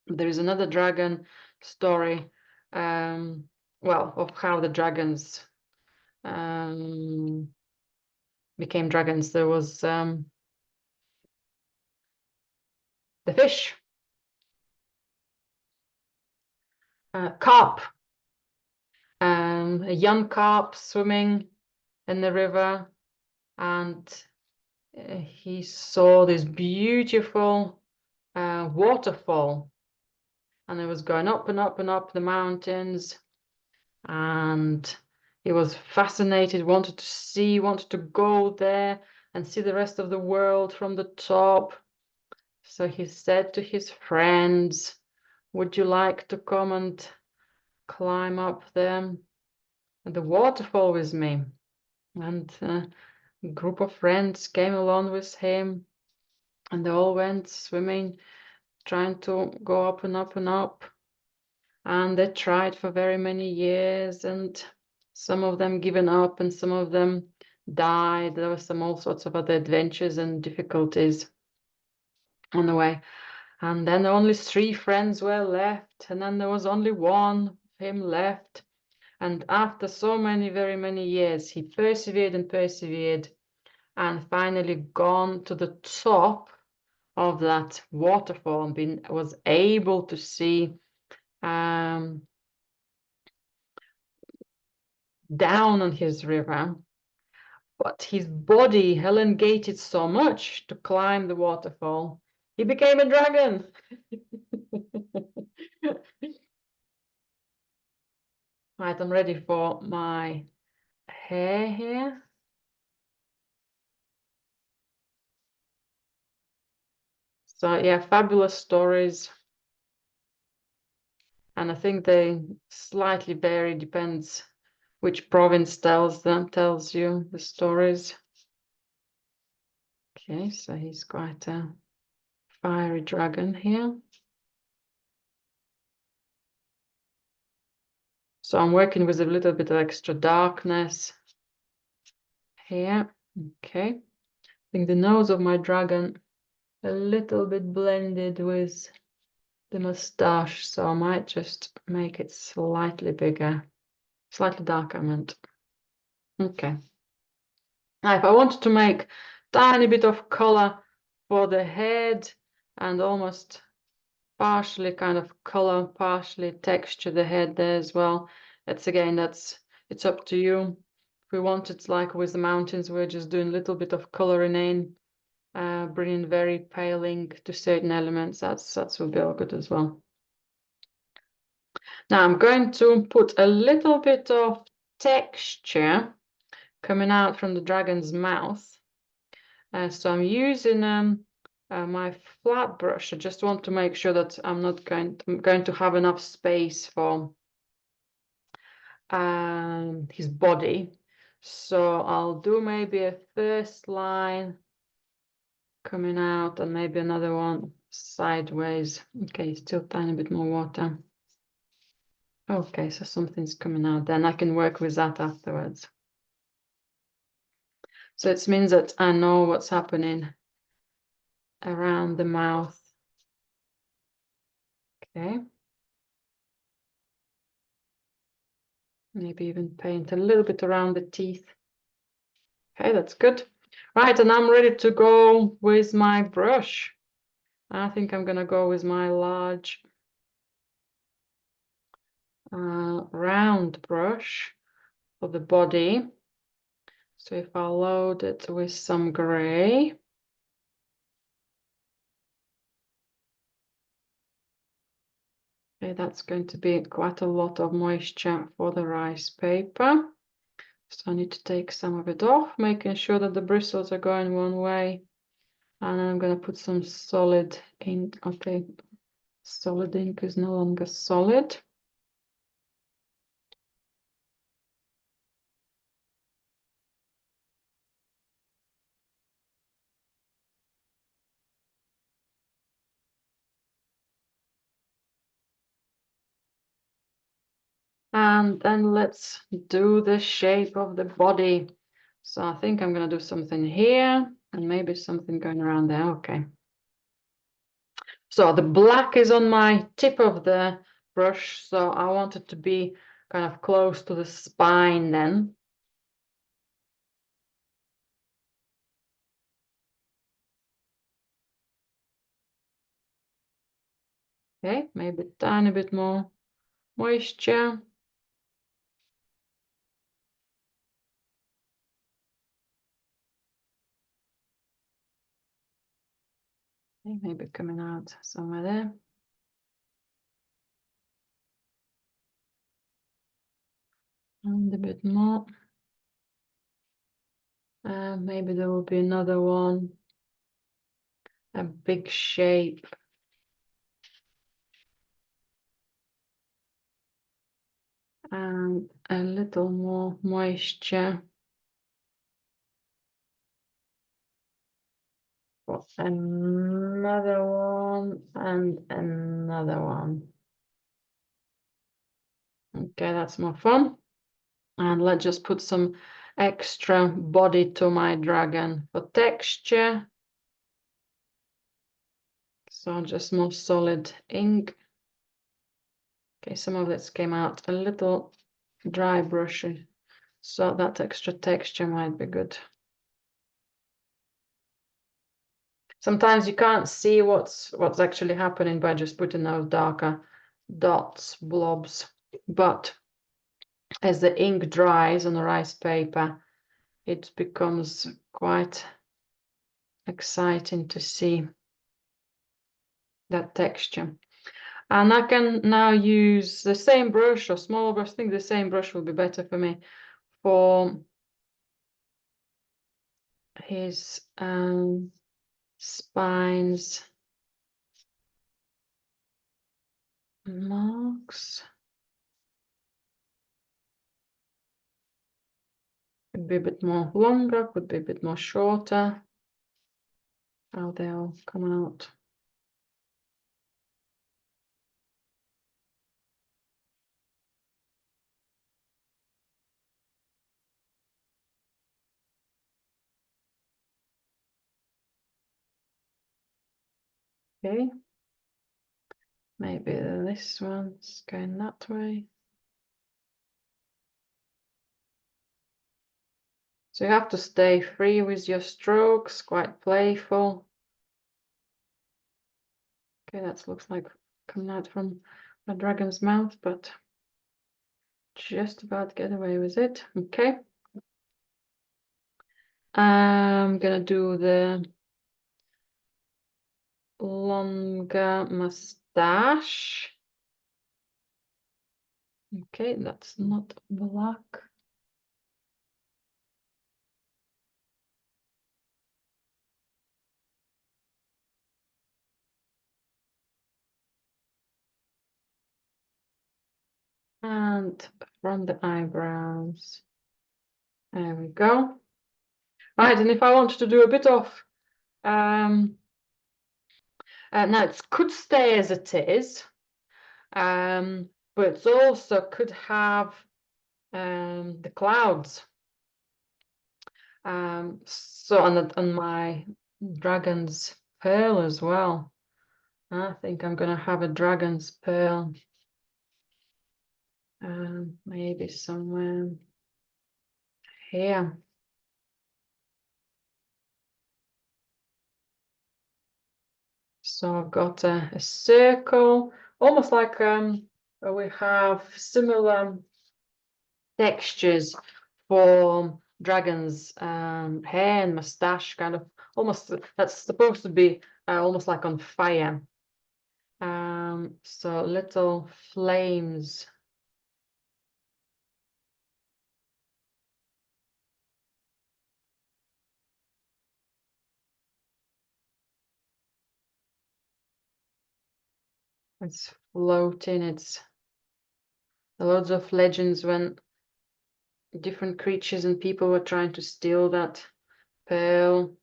There is another dragon story, well, of how the dragons became dragons. There was the fish, carp, a young carp swimming in the river, and he saw this beautiful waterfall, and it was going up and up and up the mountains, and he was fascinated, wanted to go there and see the rest of the world from the top. So he said to his friends, would you like to come and climb up the waterfall with me? And a group of friends came along with him, and they all went swimming, trying to go up and up and up. And they tried for very many years, and some of them given up and some of them died. There was all sorts of other adventures and difficulties on the way. And then only 3 friends were left, and then there was only one of him left. And after so very many years, he persevered and persevered, and finally gone to the top of that waterfall and was able to see down on his river. But his body elongated so much to climb the waterfall, he became a dragon. Right, I'm ready for my hair here. So yeah, fabulous stories. And I think they slightly vary, depends which province tells you the stories. Okay, so he's quite a fiery dragon here. So I'm working with a little bit of extra darkness here. Okay, I think the nose of my dragon a little bit blended with the mustache, so I might just make it slightly bigger, slightly darker, I meant. Okay. Now, if I wanted to make tiny bit of color for the head and almost partially kind of color, partially texture the head there as well, it's up to you. If we want it like with the mountains, we're just doing a little bit of coloring in, bringing very pale ink to certain elements. That will be all good as well. Now I'm going to put a little bit of texture coming out from the dragon's mouth. So I'm using my flat brush. I just want to make sure that I'm going to have enough space for his body. So I'll do maybe a first line coming out and maybe another one sideways. Okay, still a tiny bit more water. Okay, so something's coming out, then I can work with that afterwards. So it means that I know what's happening around the mouth. Okay. Maybe even paint a little bit around the teeth. Okay, that's good. Right, and I'm ready to go with my brush. I think I'm gonna go with my large round brush for the body. So if I load it with some gray. Okay, that's going to be quite a lot of moisture for the rice paper. So I need to take some of it off, making sure that the bristles are going one way. And I'm going to put some solid ink. Okay, solid ink is no longer solid. And then let's do the shape of the body. So I think I'm going to do something here and maybe something going around there. Okay. So the black is on my tip of the brush. So I want it to be kind of close to the spine then. Okay, maybe a tiny bit more moisture. Okay, maybe coming out somewhere there. And a bit more. Maybe there will be another one. A big shape. And a little more moisture. Another one and another one. Okay, that's more fun. And let's just put some extra body to my dragon for texture. So just more solid ink. Okay, some of this came out a little dry brushy, so that extra texture might be good. Sometimes you can't see what's actually happening by just putting those darker dots, blobs, but as the ink dries on the rice paper, it becomes quite exciting to see that texture. And I can now use the same brush or smaller brush. I think the same brush will be better for me for his spines marks. Could be a bit more longer, could be a bit more shorter. How they all come out. Okay. Maybe this one's going that way. So you have to stay free with your strokes, quite playful. Okay, that looks like coming out from a dragon's mouth, but just about get away with it. Okay. I'm gonna do the longer mustache. Okay, that's not black. And from the eyebrows. There we go. Right, and if I wanted to do a bit of now it could stay as it is, but it also could have the clouds. So on my dragon's pearl as well. I think I'm gonna have a dragon's pearl. Maybe somewhere here. So I've got a circle, almost like we have similar textures for dragons' hair and mustache, kind of almost that's supposed to be almost like on fire. So little flames. It's floating. It's loads of legends when different creatures and people were trying to steal that pearl.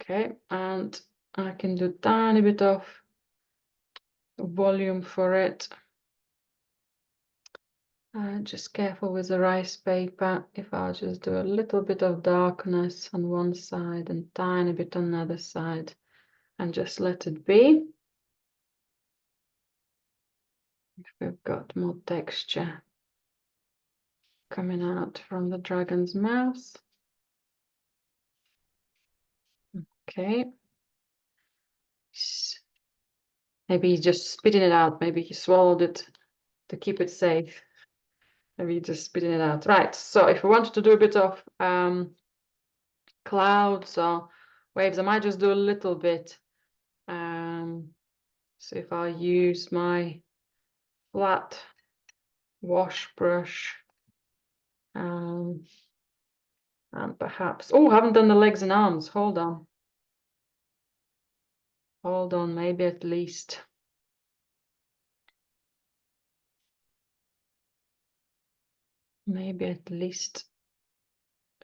Okay, and I can do a tiny bit of volume for it. Just careful with the rice paper. If I'll just do a little bit of darkness on one side and tiny bit on the other side and just let it be. If we've got more texture coming out from the dragon's mouth. Okay. Maybe he's just spitting it out. Maybe he swallowed it to keep it safe. Maybe just spitting it out. Right, so if we wanted to do a bit of clouds or waves, I might just do a little bit. So if I use my flat wash brush and perhaps, oh, I haven't done the legs and arms. Hold on. Hold on, maybe at least. Maybe at least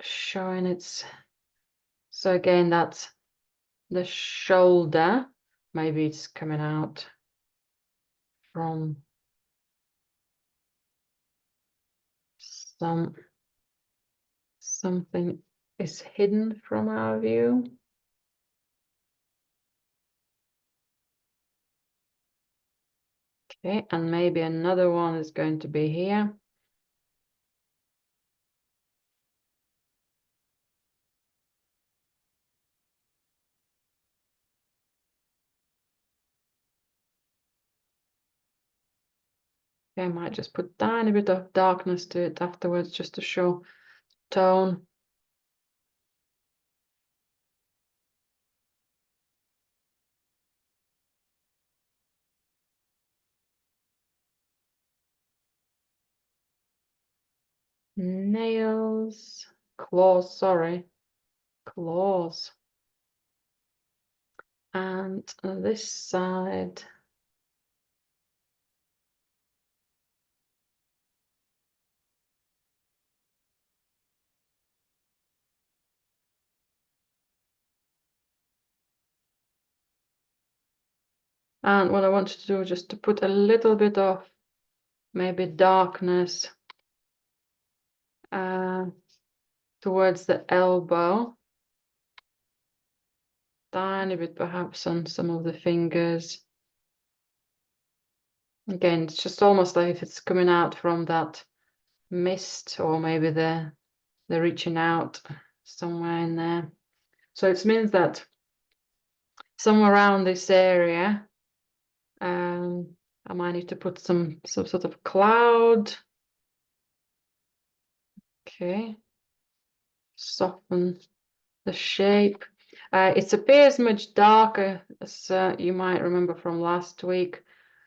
showing its. So again, that's the shoulder. Maybe it's coming out from something is hidden from our view. Okay, and maybe another one is going to be here. Okay, I might just put a tiny bit of darkness to it afterwards just to show tone. Nails, claws, sorry, claws. And this side. And what I want to do is just to put a little bit of maybe darkness towards the elbow. Tiny bit perhaps on some of the fingers. Again, it's just almost like if it's coming out from that mist, or maybe they're reaching out somewhere in there. So it means that somewhere around this area, I might need to put some sort of cloud. Okay, soften the shape. It appears much darker, as you might remember from last week,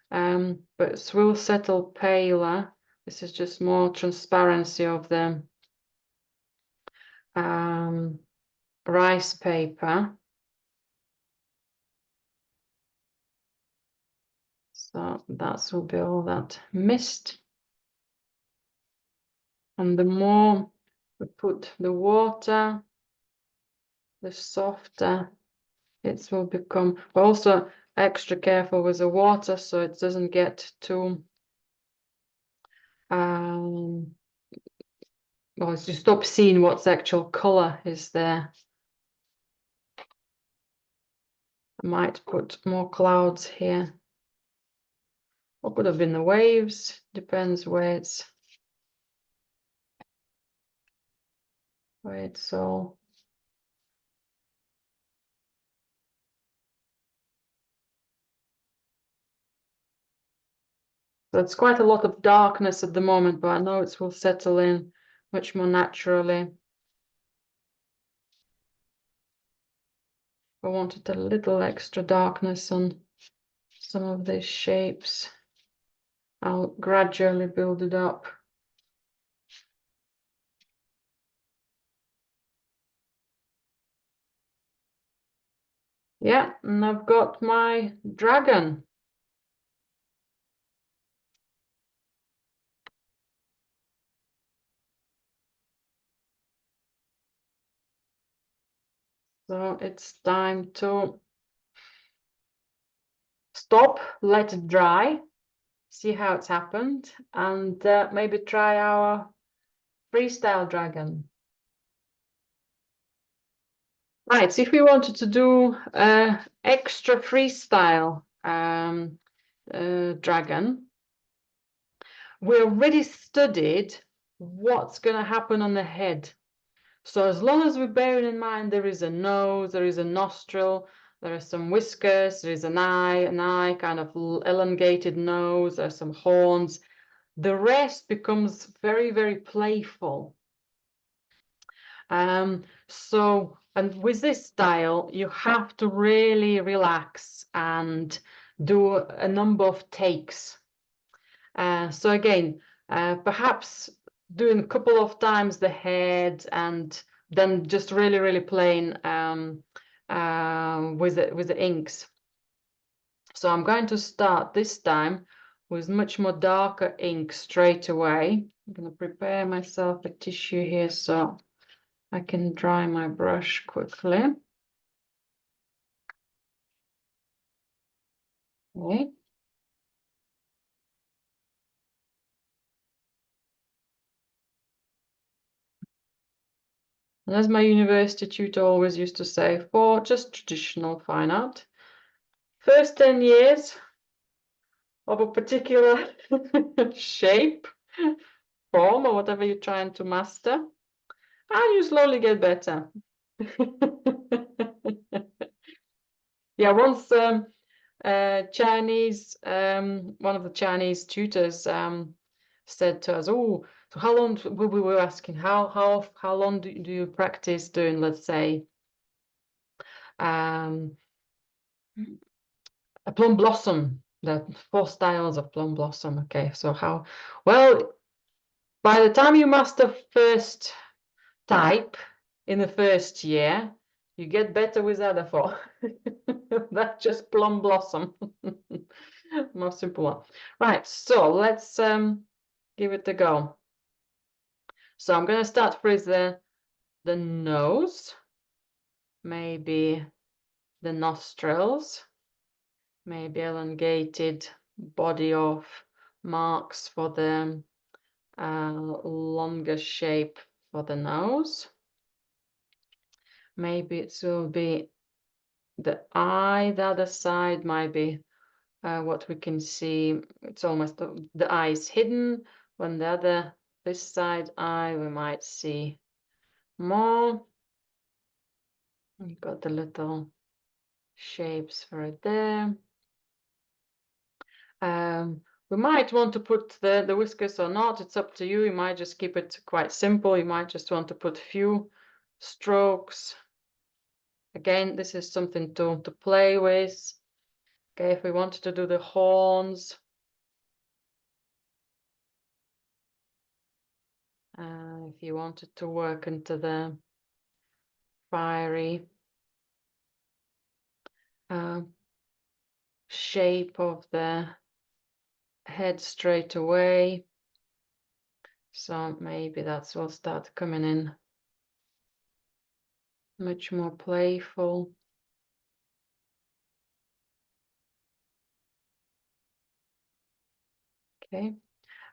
but it will settle paler. This is just more transparency of the rice paper. So that will be all that mist. And the more we put the water, the softer it will become. We're also extra careful with the water so it doesn't get too well, you stop seeing what's actual color is there. I might put more clouds here. Or could have been the waves, depends where it's all. So it's quite a lot of darkness at the moment, but I know it will settle in much more naturally. I wanted a little extra darkness on some of these shapes. I'll gradually build it up. Yeah, and I've got my dragon. So it's time to stop, let it dry, see how it's happened, and maybe try our freestyle dragon. Right, so if we wanted to do extra freestyle dragon, we already studied what's going to happen on the head. So as long as we're bearing in mind there is a nose, there is a nostril, there are some whiskers, there is an eye, kind of elongated nose, there are some horns. The rest becomes very, very playful. And with this style, you have to really relax and do a number of takes. So again, perhaps doing a couple of times the head and then just really, really playing with the inks. So I'm going to start this time with much more darker ink straight away. I'm going to prepare myself a tissue here so I can dry my brush quickly. Okay. And as my university tutor always used to say, for just traditional fine art, first 10 years of a particular shape, form, or whatever you're trying to master, and you slowly get better. Yeah, once Chinese, one of the Chinese tutors said to us, "Oh, so how long?" We were asking, "How long do you practice doing, let's say, a plum blossom? The 4 styles of plum blossom." Okay, so how? Well, by the time you master first type in the first year, you get better with other 4. That's just plum blossom. Most simple one. Right, so let's give it a go. So I'm going to start with the nose, maybe the nostrils, maybe elongated body of marks for the longer shape for the nose. Maybe it will be the eye, the other side might be what we can see. It's almost the eye is hidden. When the other, this side eye, we might see more. You've got the little shapes for it there. We might want to put the whiskers or not. It's up to you. You might just keep it quite simple. You might just want to put a few strokes. Again, this is something to play with. Okay, if we wanted to do the horns, if you wanted to work into the fiery shape of the head straight away, so maybe that will start coming in much more playful. Okay,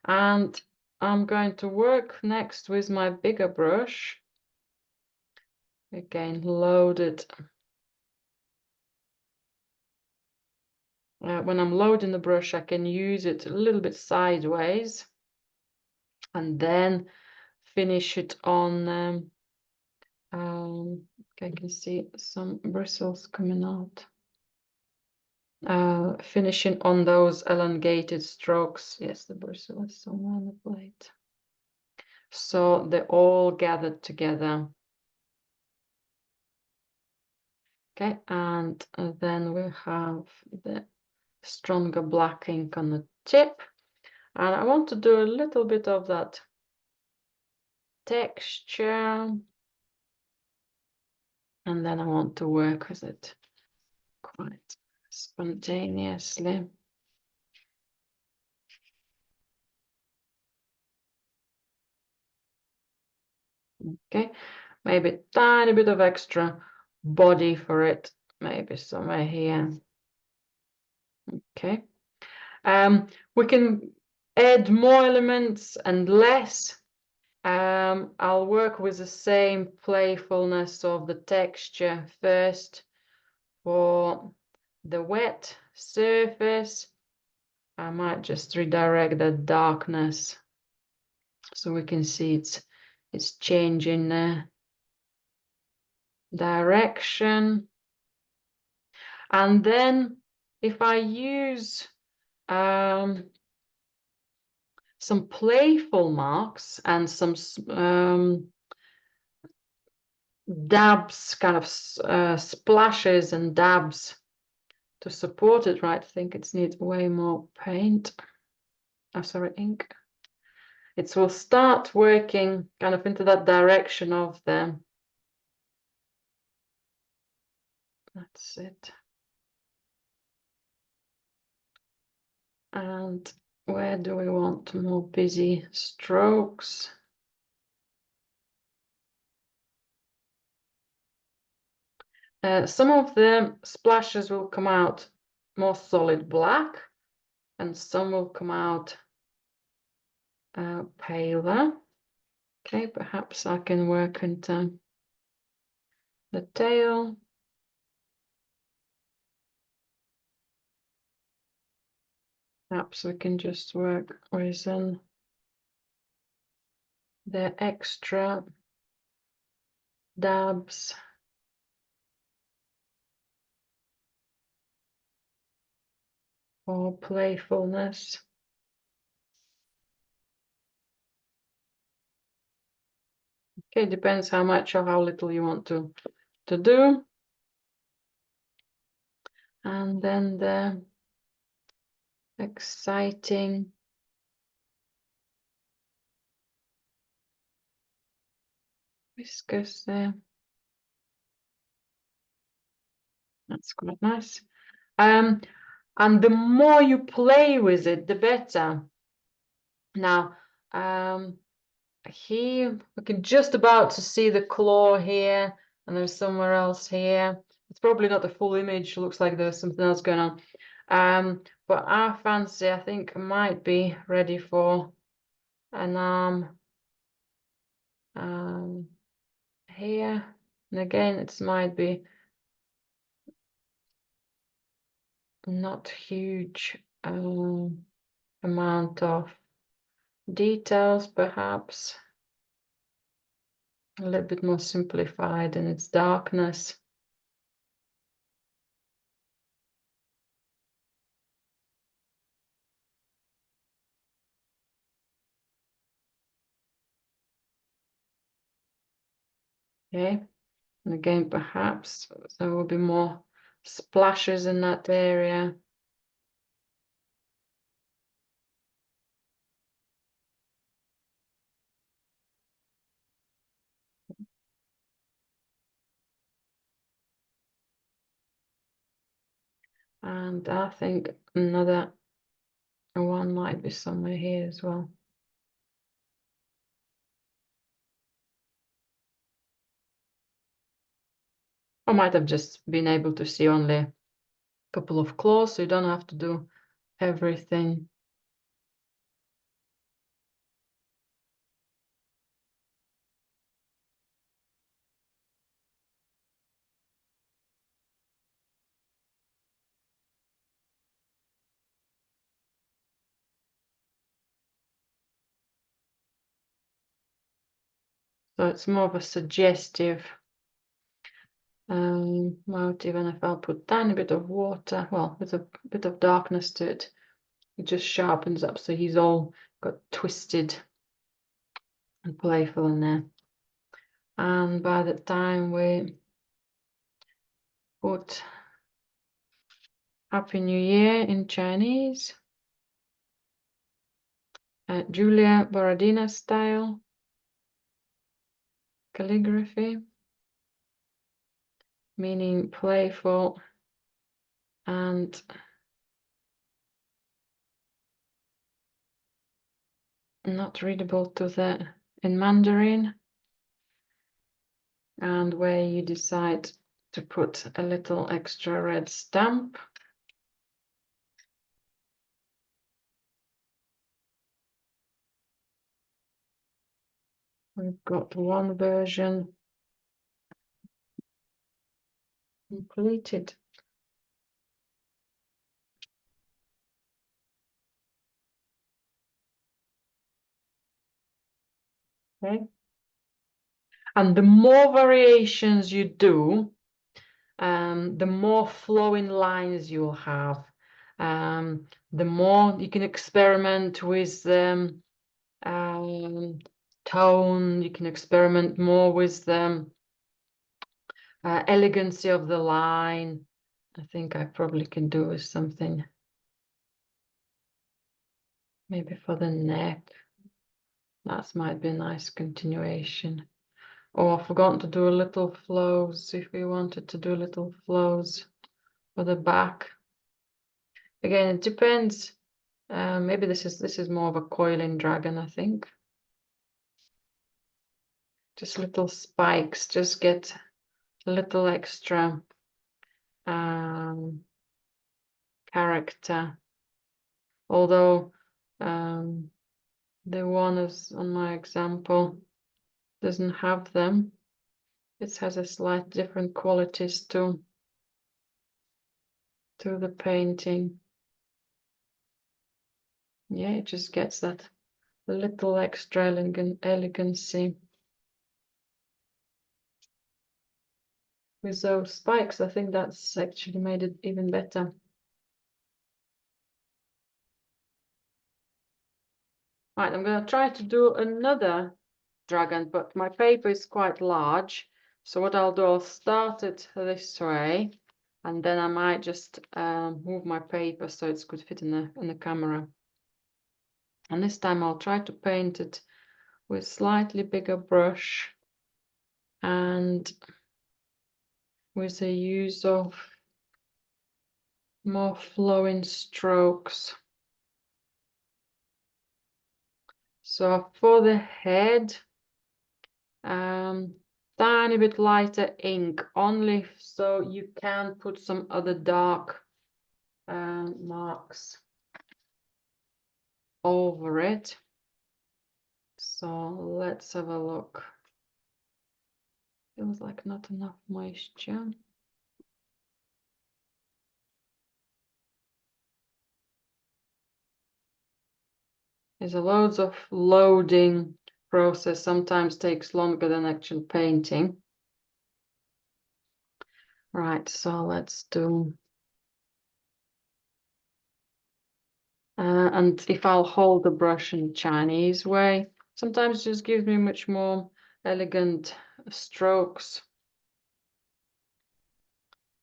and I'm going to work next with my bigger brush. Again, loaded. When I'm loading the brush, I can use it a little bit sideways and then finish it on. I can see some bristles coming out. Finishing on those elongated strokes. Yes, the bristle is somewhere on the plate. So they're all gathered together. Okay, and then we have the stronger black ink on the tip. And I want to do a little bit of that texture. And then I want to work with it quite spontaneously. Okay, maybe a tiny bit of extra body for it, maybe somewhere here. Okay, we can add more elements and less. I'll work with the same playfulness of the texture first for the wet surface. I might just redirect the darkness so we can see it's changing direction. And then if I use some playful marks and some dabs, kind of splashes and dabs to support it, right? I think it needs way more paint. Oh, sorry, ink. It will start working kind of into that direction of them. That's it. And where do we want more busy strokes? Some of the splashes will come out more solid black, and some will come out paler. Okay, perhaps I can work into the tail. Perhaps we can just work with the extra dabs. Or playfulness. Okay, depends how much or how little you want to do. And then the exciting whiskers there. That's quite nice. And the more you play with it, the better. Now, here we can just about to see the claw here, and there's somewhere else here. It's probably not the full image. It looks like there's something else going on. But our fancy, I think, might be ready for an arm here. And again, it might be not huge amount of details, perhaps a little bit more simplified in its darkness. Okay, and again, perhaps there will be more splashes in that area. And I think another one might be somewhere here as well. I might have just been able to see only a couple of claws, so you don't have to do everything. So it's more of a suggestive motive, and if I'll put a tiny bit of water, well, with a bit of darkness to it, it just sharpens up, so he's all got twisted and playful in there. And by the time we put Happy New Year in Chinese, Julia Borodina style calligraphy, meaning playful and not readable to the in Mandarin, and where you decide to put a little extra red stamp. We've got one version completed. Okay. And the more variations you do, the more flowing lines you'll have. The more you can experiment with tone, you can experiment more with the elegancy of the line. I think I probably can do with something maybe for the neck. That might be a nice continuation. Oh, I've forgotten to do a little flows if we wanted to do little flows for the back. Again, it depends. Maybe this is more of a coiling dragon, I think. Just little spikes, just get a little extra character. Although the one is on my example doesn't have them. It has a slight different qualities to the painting. Yeah, it just gets that little extra elegancy. With those spikes, I think that's actually made it even better. Right, I'm going to try to do another dragon, but my paper is quite large. So what I'll do, I'll start it this way, and then I might just move my paper so it's could fit in the camera. And this time I'll try to paint it with slightly bigger brush and with the use of more flowing strokes. So for the head, tiny bit lighter ink, only so you can put some other dark marks over it. So let's have a look. Feels like not enough moisture. There's a loads of loading process, sometimes takes longer than actual painting. Right, so let's do. And if I'll hold the brush in Chinese way, sometimes it just gives me much more elegant strokes.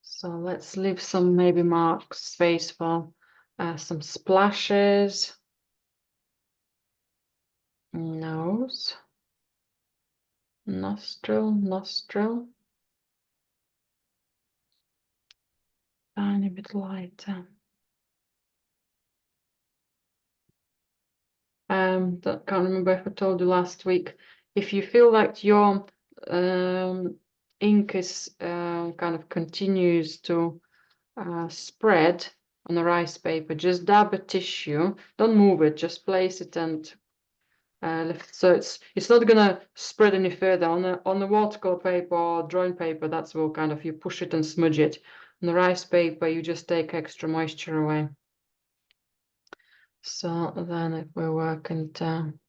So let's leave some maybe space for some splashes. Nose. Nostril, nostril. Tiny bit lighter. Can't remember if I told you last week. If you feel like your ink is kind of continues to spread on the rice paper, just dab a tissue. Don't move it. Just place it and lift. So it's not gonna spread any further on the watercolor paper or drawing paper. That's what kind of you push it and smudge it. On the rice paper, you just take extra moisture away. So then if we're working down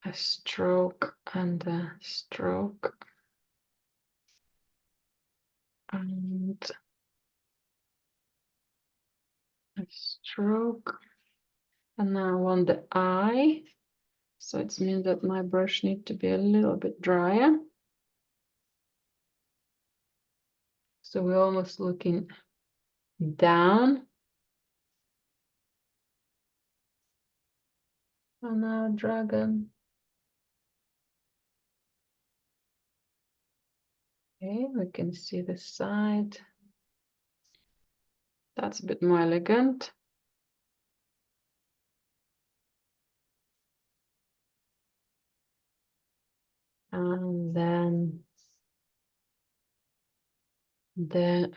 a stroke and a stroke and a stroke, and now on the eye, so it means that my brush needs to be a little bit drier. So we're almost looking down on our dragon. Okay, we can see the side. That's a bit more elegant. And then the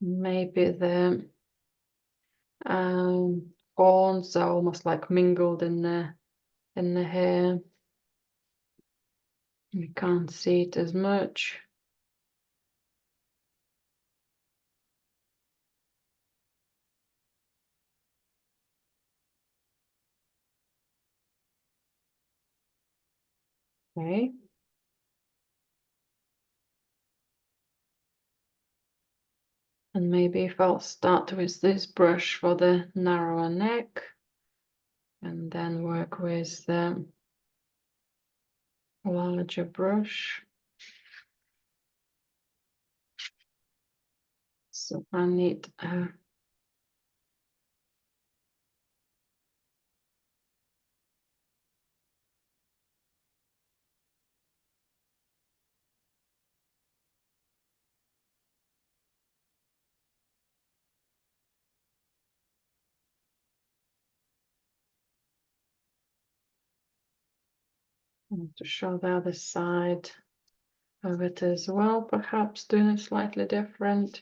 maybe the horns are almost like mingled in the hair. You can't see it as much. Okay. And maybe if I'll start with this brush for the narrower neck and then work with the larger brush. So I need to show the other side of it as well, perhaps doing it slightly different.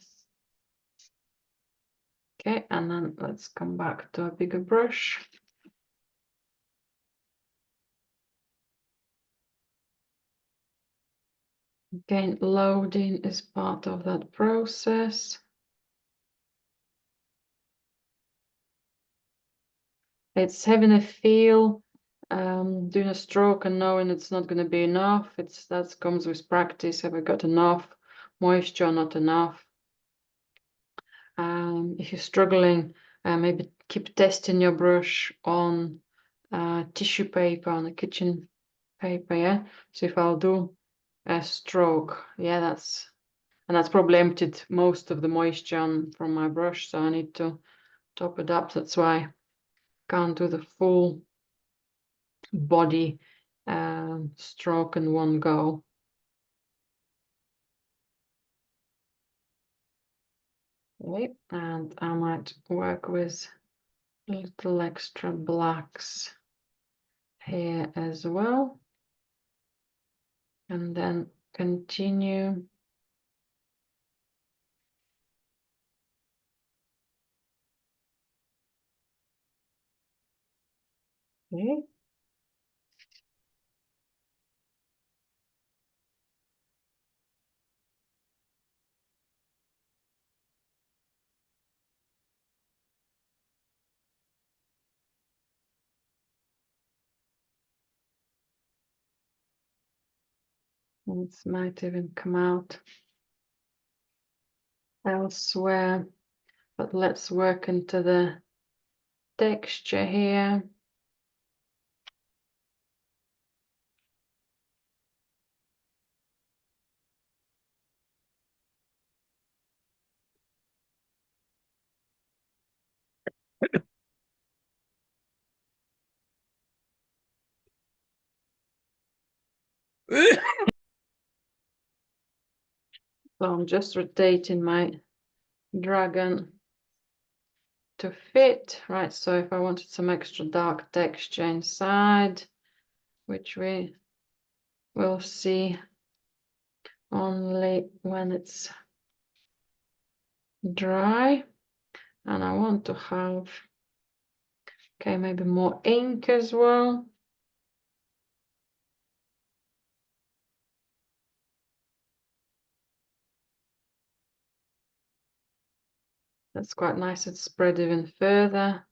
Okay, and then let's come back to a bigger brush. Again, loading is part of that process. It's having a feel, doing a stroke and knowing it's not going to be enough. That comes with practice. Have I got enough moisture, not enough? If you're struggling, maybe keep testing your brush on tissue paper, on the kitchen paper, yeah? So if I'll do a stroke, yeah, that's probably emptied most of the moisture from my brush, so I need to top it up. That's why I can't do the full body stroke in one go. Okay, and I might work with little extra blacks here as well, and then continue. Okay. It might even come out elsewhere, but let's work into the texture here. So I'm just rotating my dragon to fit, right? So if I wanted some extra dark texture inside, which we will see only when it's dry, and I want to have, okay, maybe more ink as well. That's quite nice. It's spread even further.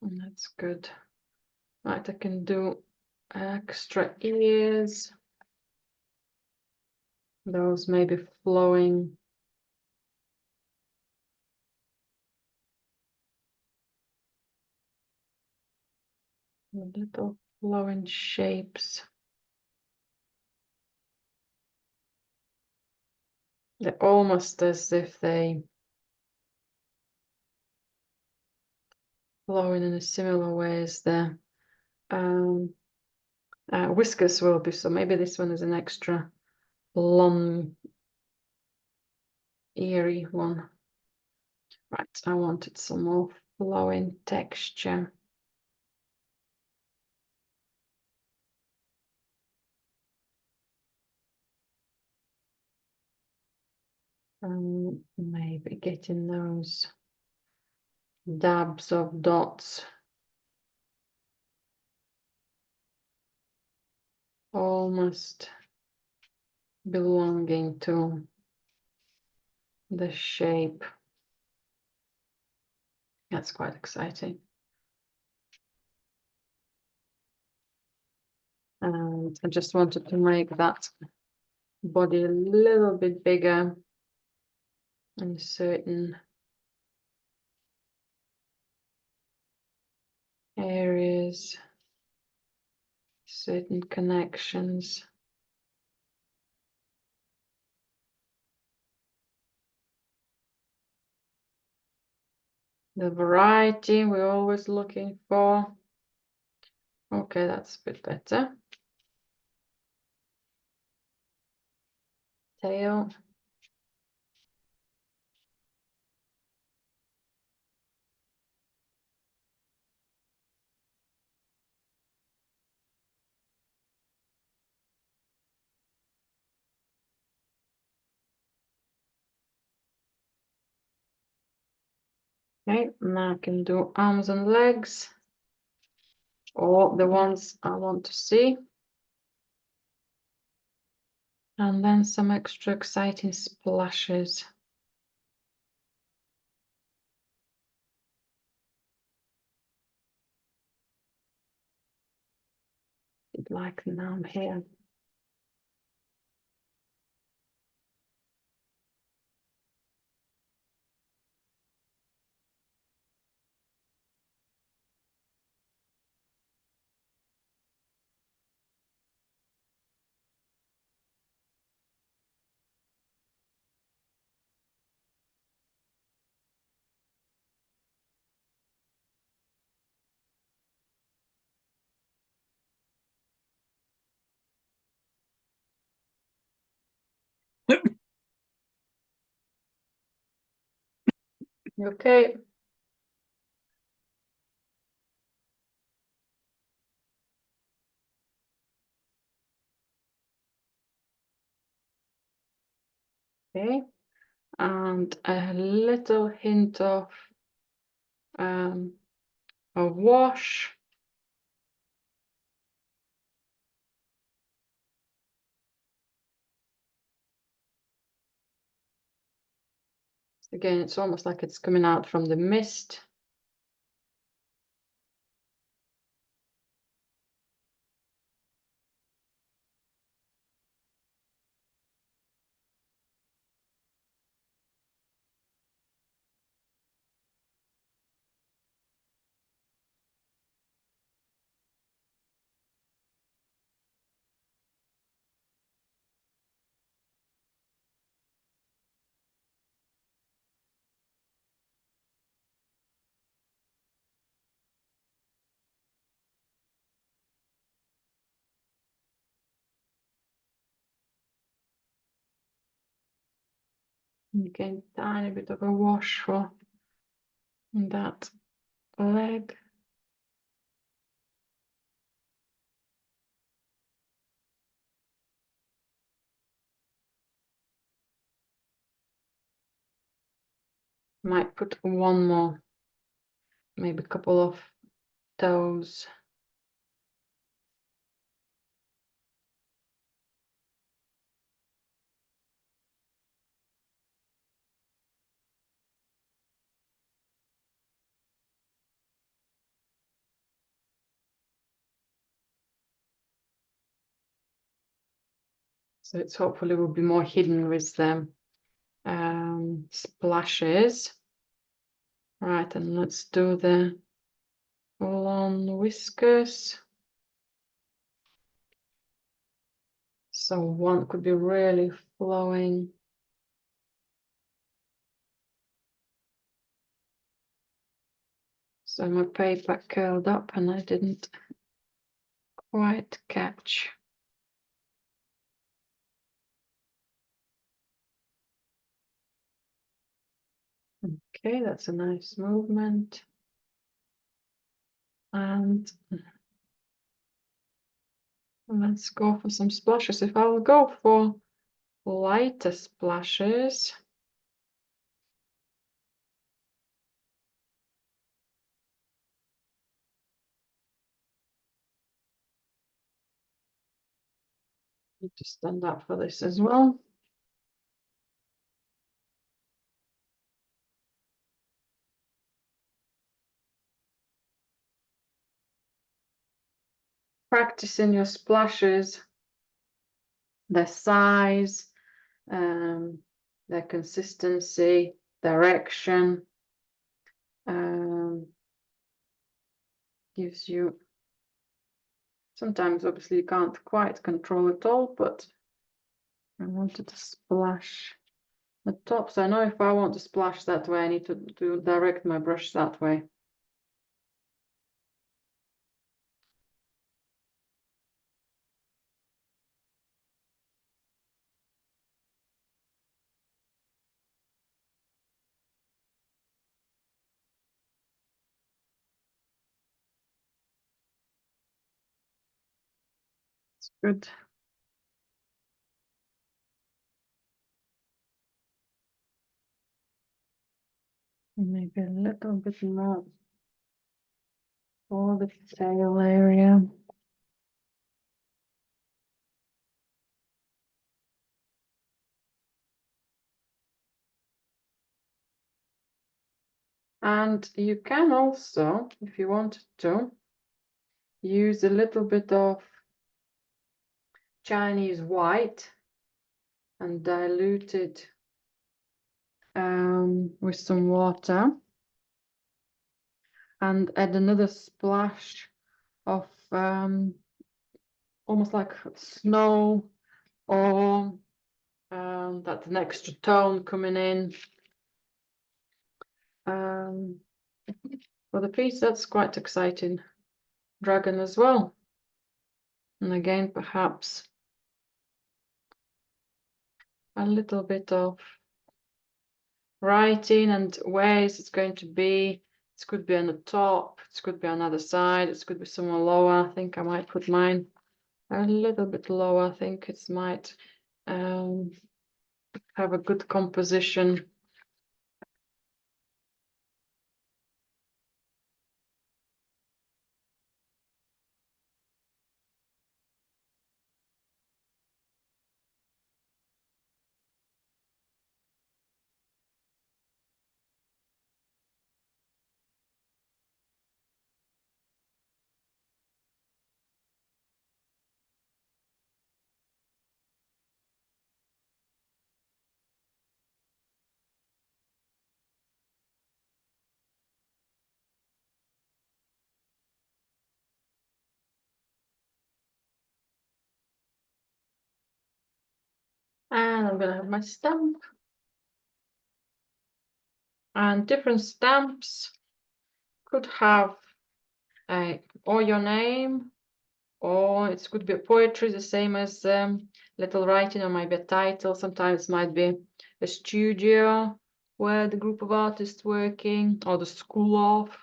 And that's good. Right, I can do extra ears. Those maybe flowing. Little flowing shapes. They're almost as if they flowing in a similar way as the whiskers will be. So maybe this one is an extra long, eerie one. Right, I wanted some more flowing texture. Maybe getting those dabs of dots almost belonging to the shape. That's quite exciting. And I just wanted to make that body a little bit bigger in certain areas, certain connections. The variety we're always looking for. Okay, that's a bit better. Tail. Okay, now I can do arms and legs, or the ones I want to see. And then some extra exciting splashes. Like now here. Okay. Okay, and a little hint of a wash. Again, it's almost like it's coming out from the mist. Again, tiny bit of a wash for that leg. Might put one more, maybe a couple of toes. So it's hopefully will be more hidden with them splashes. Right, and let's do the full-on whiskers. So one could be really flowing. So my paper curled up and I didn't quite catch. Okay, that's a nice movement. And let's go for some splashes. If I'll go for lighter splashes, need to stand up for this as well. Practicing your splashes, their size, their consistency, direction, gives you, sometimes obviously you can't quite control it all, but I wanted to splash the top. So I know if I want to splash that way, I need to direct my brush that way. It's good. Maybe a little bit more for the tail area. And you can also, if you wanted to, use a little bit of Chinese white and dilute it with some water and add another splash of almost like snow, or that's an extra tone coming in for the piece. That's quite exciting. Dragon as well. And again, perhaps a little bit of writing and where is it going to be. It could be on the top, it could be on the other side, it could be somewhere lower. I think I might put mine a little bit lower. I think it might have a good composition. And I'm gonna have my stamp. And different stamps could have or your name, or it could be a poetry, the same as little writing, or maybe a title. Sometimes it might be a studio where the group of artists working, or the school of.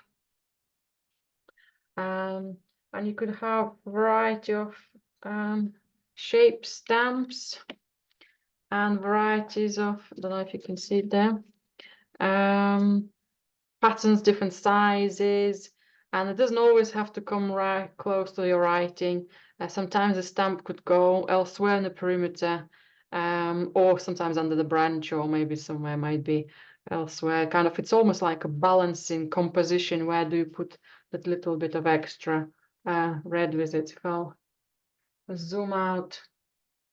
And you could have a variety of shape stamps and varieties of, I don't know if you can see it there, patterns, different sizes, and it doesn't always have to come right close to your writing. Sometimes the stamp could go elsewhere in the perimeter, or sometimes under the branch, or maybe somewhere might be elsewhere. Kind of, it's almost like a balancing composition. Where do you put that little bit of extra red with it? If I'll zoom out